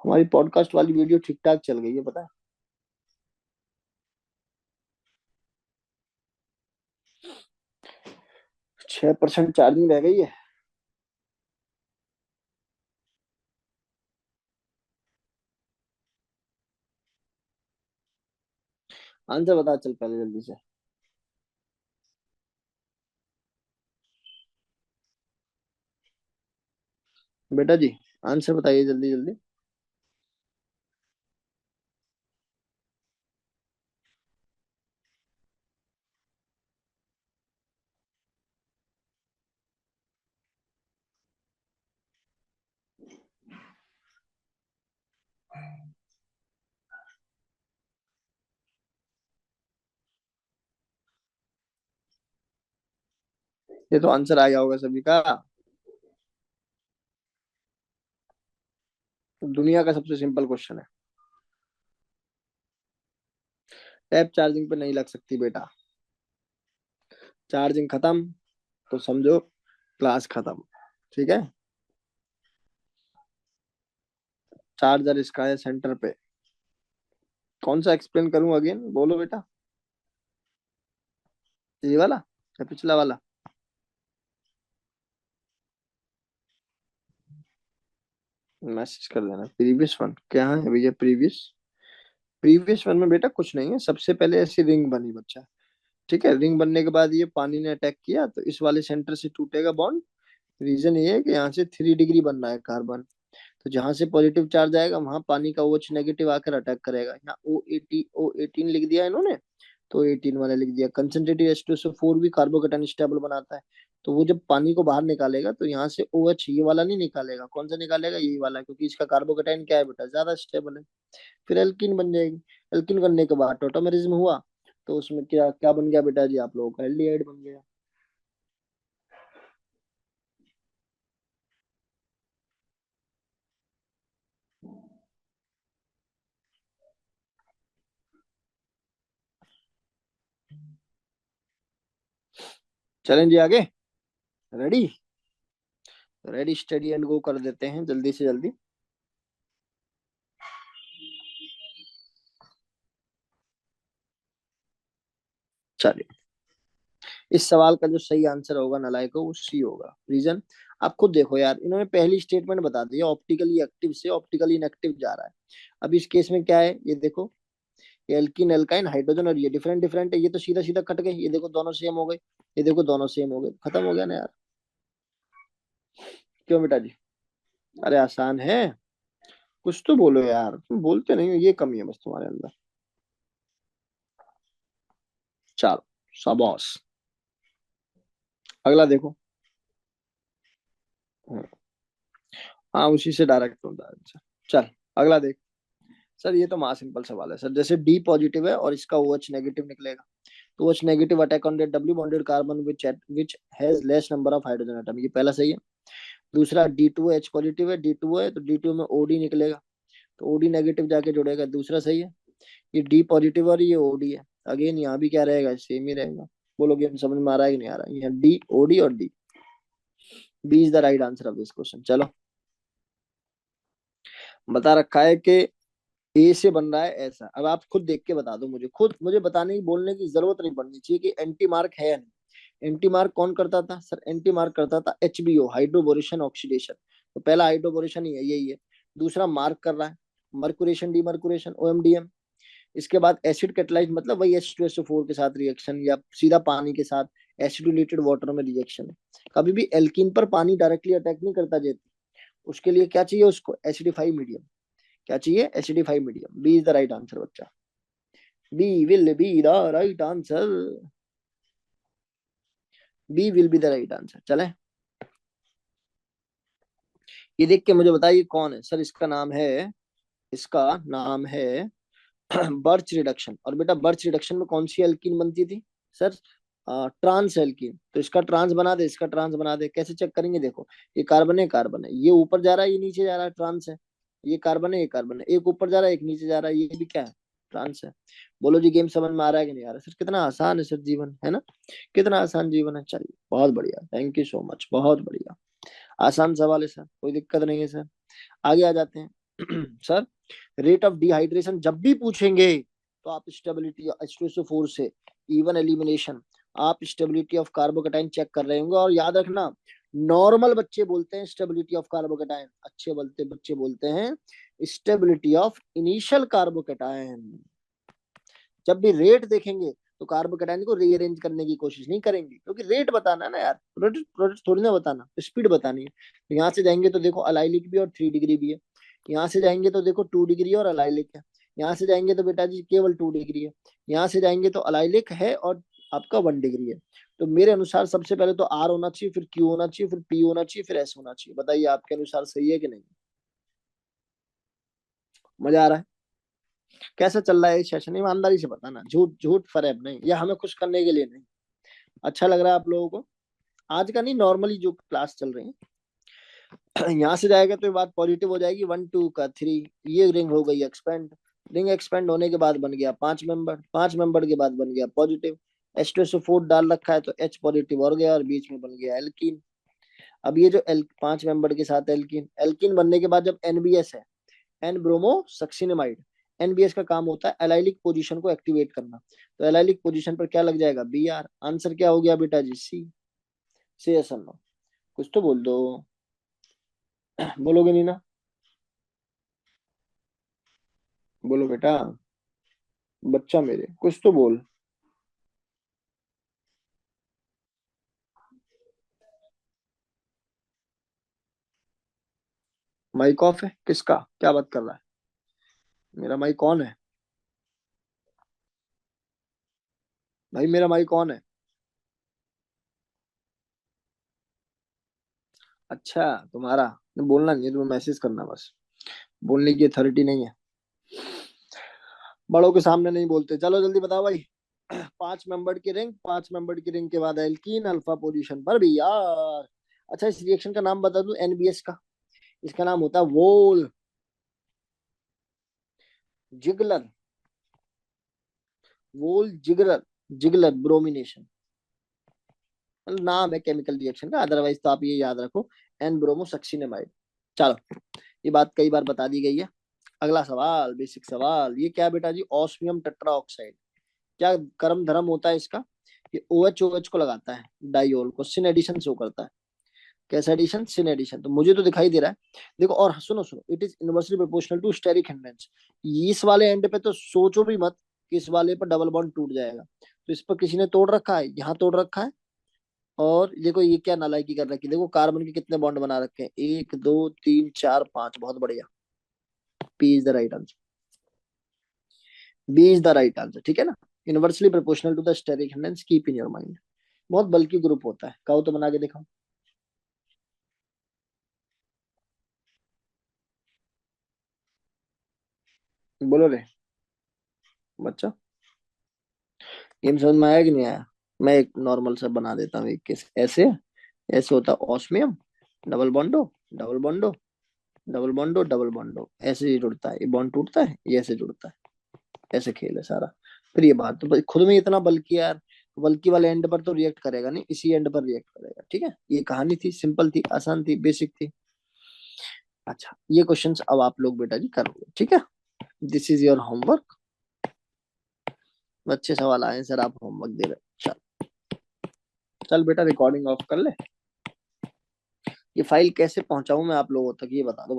हमारी पॉडकास्ट वाली वीडियो ठीक ठाक चल गई है, पता है। 6% चार्जिंग रह गई है। आंसर बता चल पहले जल्दी से। बेटा जी, आंसर बताइए जल्दी जल्दी। ये तो आंसर आ गया होगा सभी का। दुनिया का सबसे सिंपल क्वेश्चन है। टैप चार्जिंग पे नहीं लग सकती बेटा। चार्जिंग खत्म तो समझो क्लास खत्म। ठीक है। चार्जर इसका है सेंटर पे। कौन सा एक्सप्लेन करूं अगेन, बोलो बेटा? ये वाला या पिछला वाला? मैसेज कर देना। प्रीवियस वन क्या है भैया? प्रीवियस प्रीवियस वन में बेटा कुछ नहीं है, सबसे पहले ऐसी रिंग बनी बच्चा। ठीक है, रिंग बनने के बाद ये पानी ने अटैक किया तो इस वाले सेंटर से टूटेगा बॉन्ड। रीजन ये है कि यहाँ से 3 डिग्री बन रहा है कार्बन। तो जहां से पॉजिटिव चार्ज आएगा वहां पानी का OH नेगेटिव आकर अटैक करेगा। यहाँ O18 लिख दिया इन्होंने, तो 18 वाला लिख दिया। कंसंट्रेटेड H2SO4 भी कार्बोकेटाइन स्टेबल बनाता है। तो वो जब पानी को बाहर निकालेगा तो यहाँ से OH ये वाला नहीं निकालेगा, कौन सा निकालेगा, यही वाला, क्योंकि इसका कार्बोकेटाइन क्या है बेटा, ज्यादा स्टेबल है। फिर एल्कीन बन जाएगी। एल्कीन बनने के बाद टोटोमेरिज्म हुआ, तो उसमें क्या क्या बन गया बेटा जी, आप लोगों का एल्डिहाइड बन गया। चलें जी आगे। Ready, ready steady and go कर देते हैं जल्दी से जल्दी। चलिए, इस सवाल का जो सही आंसर होगा नालायक वो सी होगा। रीजन आप खुद देखो यार, इन्होंने पहली स्टेटमेंट बता दी, ऑप्टिकली एक्टिव से ऑप्टिकली इनएक्टिव जा रहा है। अब इस केस में क्या है, ये देखो, ये एल्कीन एल्काइन हाइड्रोजन और ये डिफरेंट डिफरेंट है, ये तो सीधा सीधा कट गए, ये देखो दोनों सेम हो गए, ये देखो दोनों सेम हो गए, खत्म हो गया ना यार। क्यों बेटा जी, अरे आसान है, कुछ तो बोलो यार, तुम बोलते नहीं हो, ये कमी है बस तुम्हारे अंदर। चलो शाबाश, अगला देखो। हाँ उसी से डायरेक्ट होता है आंसर। चल अगला देख। सर ये तो महा सिंपल सवाल है सर, जैसे डी पॉजिटिव है और इसका OH नेगेटिव निकलेगा, तो OH negative attack on the W bonded carbon which has less number of hydrogen atom, ये पहला सही है। दूसरा D2H पॉजिटिव है, D2 है तो D2 में OD निकलेगा, तो OD नेगेटिव जाके जुड़ेगा, दूसरा सही है। ये D पॉजिटिव और ये OD है, अगेन यहाँ भी क्या रहेगा, सेम ही रहेगा। बोलो गेम समझ में आ रहा है कि नहीं आ रहा है, यहाँ D OD और D, B is the right answer of this question. चलो, बता रखा है कि ए से बन रहा है ऐसा, अब आप खुद देख के बता दो मुझे, खुद मुझे बताने की बोलने की जरूरत नहीं पड़नी चाहिए कि एंटी मार्क है या नहीं। एंटी मार्क कौन करता था सर, एंटी मार्क करता था HBO, हाइड्रोबोरेशन ऑक्सीडेशन। तो पहला हाइड्रोबोरेशन ही है, यही है। दूसरा मार्क कर रहा है मर्कुरेशन डीमर्कुरेशन, OMDM। इसके बाद एसिड कैटालाइज, मतलब वही H2SO4 के साथ रिएक्शन, या सीधा पानी के साथ एसिडुलेटेड वाटर में रिएक्शन है। कभी भी एल्कीन पर पानी डायरेक्टली अटैक नहीं करता जेती, उसके लिए क्या चाहिए उसको, एसिडिफाई मीडियम। क्या चाहिए, acidify medium. B is the right answer बच्चा, B will be the right answer, B will be the right answer. चले, ये देख के मुझे बताइए कौन है सर, इसका नाम है, इसका नाम है बर्च रिडक्शन। और बेटा बर्च रिडक्शन में कौन सी एल्कीन बनती थी सर, ट्रांस एल्कीन। तो इसका ट्रांस बना दे, इसका ट्रांस बना दे, कैसे चेक करेंगे, देखो ये कार्बन है, कार्बन है, ये ऊपर जा रहा है, ये नीचे जा रहा है, ट्रांस है। ये कार्बन है, ये कार्बन है, एक ऊपर जा रहा है, एक नीचे जा रहा है, ये भी क्या है, ट्रांस है। बोलो जी गेम समझ में आ रहा है कि नहीं आ रहा है? सर कितना आसान है सर जीवन, है ना, कितना आसान जीवन है। चलिए बहुत बढ़िया, थैंक यू सो मच, बहुत बढ़िया। आसान सवाल है सर, कोई दिक्कत नहीं है सर। आगे आ जाते हैं सर, रेट ऑफ डिहाइड्रेशन जब भी पूछेंगे तो आप स्टेबिलिटी H2SO4 से इवन एलिमिनेशन, आप स्टेबिलिटी ऑफ कार्बोकेटाइन चेक कर रहे होंगे। और याद रखना, नॉर्मल बच्चे बोलते हैं स्टेबिलिटी ऑफ कार्बोकेटाइन, अच्छे बोलते बच्चे बोलते हैं स्टेबिलिटी ऑफ इनिशियल कार्बोकेटाइन। जब भी रेट देखेंगे तो कार्बोकेटाइन को रीअरेंज करने की कोशिश नहीं करेंगे, क्योंकि रेट बताना है ना यार, प्रोडक्ट प्रोडक्ट थोड़ी ना बताना, स्पीड बतानी है। तो यहाँ से जाएंगे तो देखो अलाइलिक भी और 3 डिग्री भी है, यहाँ से जाएंगे तो देखो 2 डिग्री और अलाइलिक है, यहाँ से जाएंगे तो बेटा जी केवल 2 डिग्री है, यहाँ से जाएंगे तो अलाइलिक है और आपका 1 डिग्री है। तो मेरे अनुसार सबसे पहले तो R होना चाहिए, फिर Q होना चाहिए, फिर P होना चाहिए, फिर S होना चाहिए। बताइए आपके अनुसार सही है कि नहीं, मजा आ रहा है, कैसा चल रहा है ये सेशन, ईमानदारी से बताना, झूठ झूठ फरेब नहीं, या हमें खुश करने के लिए नहीं। अच्छा लग रहा है आप लोगों को, आज का नहीं, नॉर्मली जो क्लास चल रही है यहाँ से जाएगा तो ये बात पॉजिटिव हो जाएगी, 1 2 का 3, ये रिंग हो गई एक्सपेंड। रिंग एक्सपेंड होने के बाद बन गया 5 मेंबर, 5 मेंबर के बाद बन गया पॉजिटिव। H2SO4 डाल रखा है तो H पॉजिटिव और गया और बीच में बन गया एल्कीन। अब ये जो एल 5 मेंबर के साथ एल्कीन, एल्कीन बनने के बाद जब NBS है, एन ब्रोमो सक्सिनेमाइड, एनबीएस का काम होता है एलाइलिक पोजीशन को एक्टिवेट करना। तो एलाइलिक पोजीशन पर क्या लग जाएगा, BR। आंसर क्या हो गया बेटा जी, सी। से यस और नो, कुछ तो बोल दो, बोलोगे नहीं ना, बोलो बेटा। बच्चा मेरे, कुछ तो बोल। माइक ऑफ है किसका, क्या बात कर रहा है? मेरा माइक ऑन है। भाई मेरा माइक ऑन है। अच्छा, तुम्हारा बोलना नहीं है, तुम्हें मैसेज करना बस, बोलने की अथॉरिटी नहीं है। बड़ों के सामने नहीं बोलते। चलो जल्दी बताओ भाई। 5 मेंबर की रिंग, 5 मेंबर की रिंग के बाद एल्कीन अल्फा पोजीशन पर भी यार। अच्छा, इस रिएक्शन का नाम बता दूं एनबीएस का? इसका नाम होता है वोल जिगलर, वोल जिगलर, जिगलर ब्रोमिनेशन। मतलब नाम है केमिकल रिएक्शन का, अदरवाइज तो आप ये याद रखो, एन ब्रोमो सक्सिनेमाइड। चलो, ये बात कई बार बता दी गई है। अगला सवाल, बेसिक सवाल, ये क्या बेटा जी? Osmium tetra oxide. क्या कर्म धर्म होता है इसका? ये OH OH को लगाता है, डाइओल को सिन एडिशन शो करता है। कैसा एडिशन? सिन एडिशन। तो मुझे तो दिखाई दे रहा है। देखो, और सुनो सुनो, it is inversely proportional to steric hindrance. इस वाले एंड पे तो सोचो भी मत कि इस वाले पर डबल बॉन्ड टूट जाएगा। तो इस पर किसी ने तोड़ रखा है, यहाँ तोड़ रखा है। और देखो ये क्या नालायकी कर रखी है, देखो कार्बन के कितने बॉन्ड बना रखे हैं, 1 2 3 4 5, बहुत बढ़िया। P is the right answer, B is the right answer, ठीक है ना? Inversely proportional to the steric hindrance, keep in your mind. बहुत बल्कि ग्रुप होता है, कहो तो बना के दिखाओ। बोलो रे बच्चा, गेम समझ में आया कि नहीं आया? मैं एक नॉर्मल सा बना देता हूँ, एक केस ऐसे। ऐसे होता है osmium, double बॉन्डो, double बॉन्डो, double बॉन्डो, double बॉन्डो, ऐसे ही जुड़ता है, ये बॉन्ड टूटता है, ये ऐसे जुड़ता है। ऐसे खेल है सारा। फिर ये बात तो खुद में इतना बल्कि यार, बल्कि वाले एंड पर तो रिएक्ट करेगा नहीं, इसी एंड पर रिएक्ट करेगा, ठीक है? ये कहानी थी, सिंपल थी, आसान थी, बेसिक थी। अच्छा, ये क्वेश्चंस अब आप लोग बेटा जी करोगे, ठीक है? This is your homework. अच्छे सवाल आए हैं सर, आप होमवर्क दे रहे हो। चल, चल बेटा रिकॉर्डिंग ऑफ कर ले। ये फाइल कैसे पहुंचाऊं मैं आप लोगों तक, ये बता दो बस।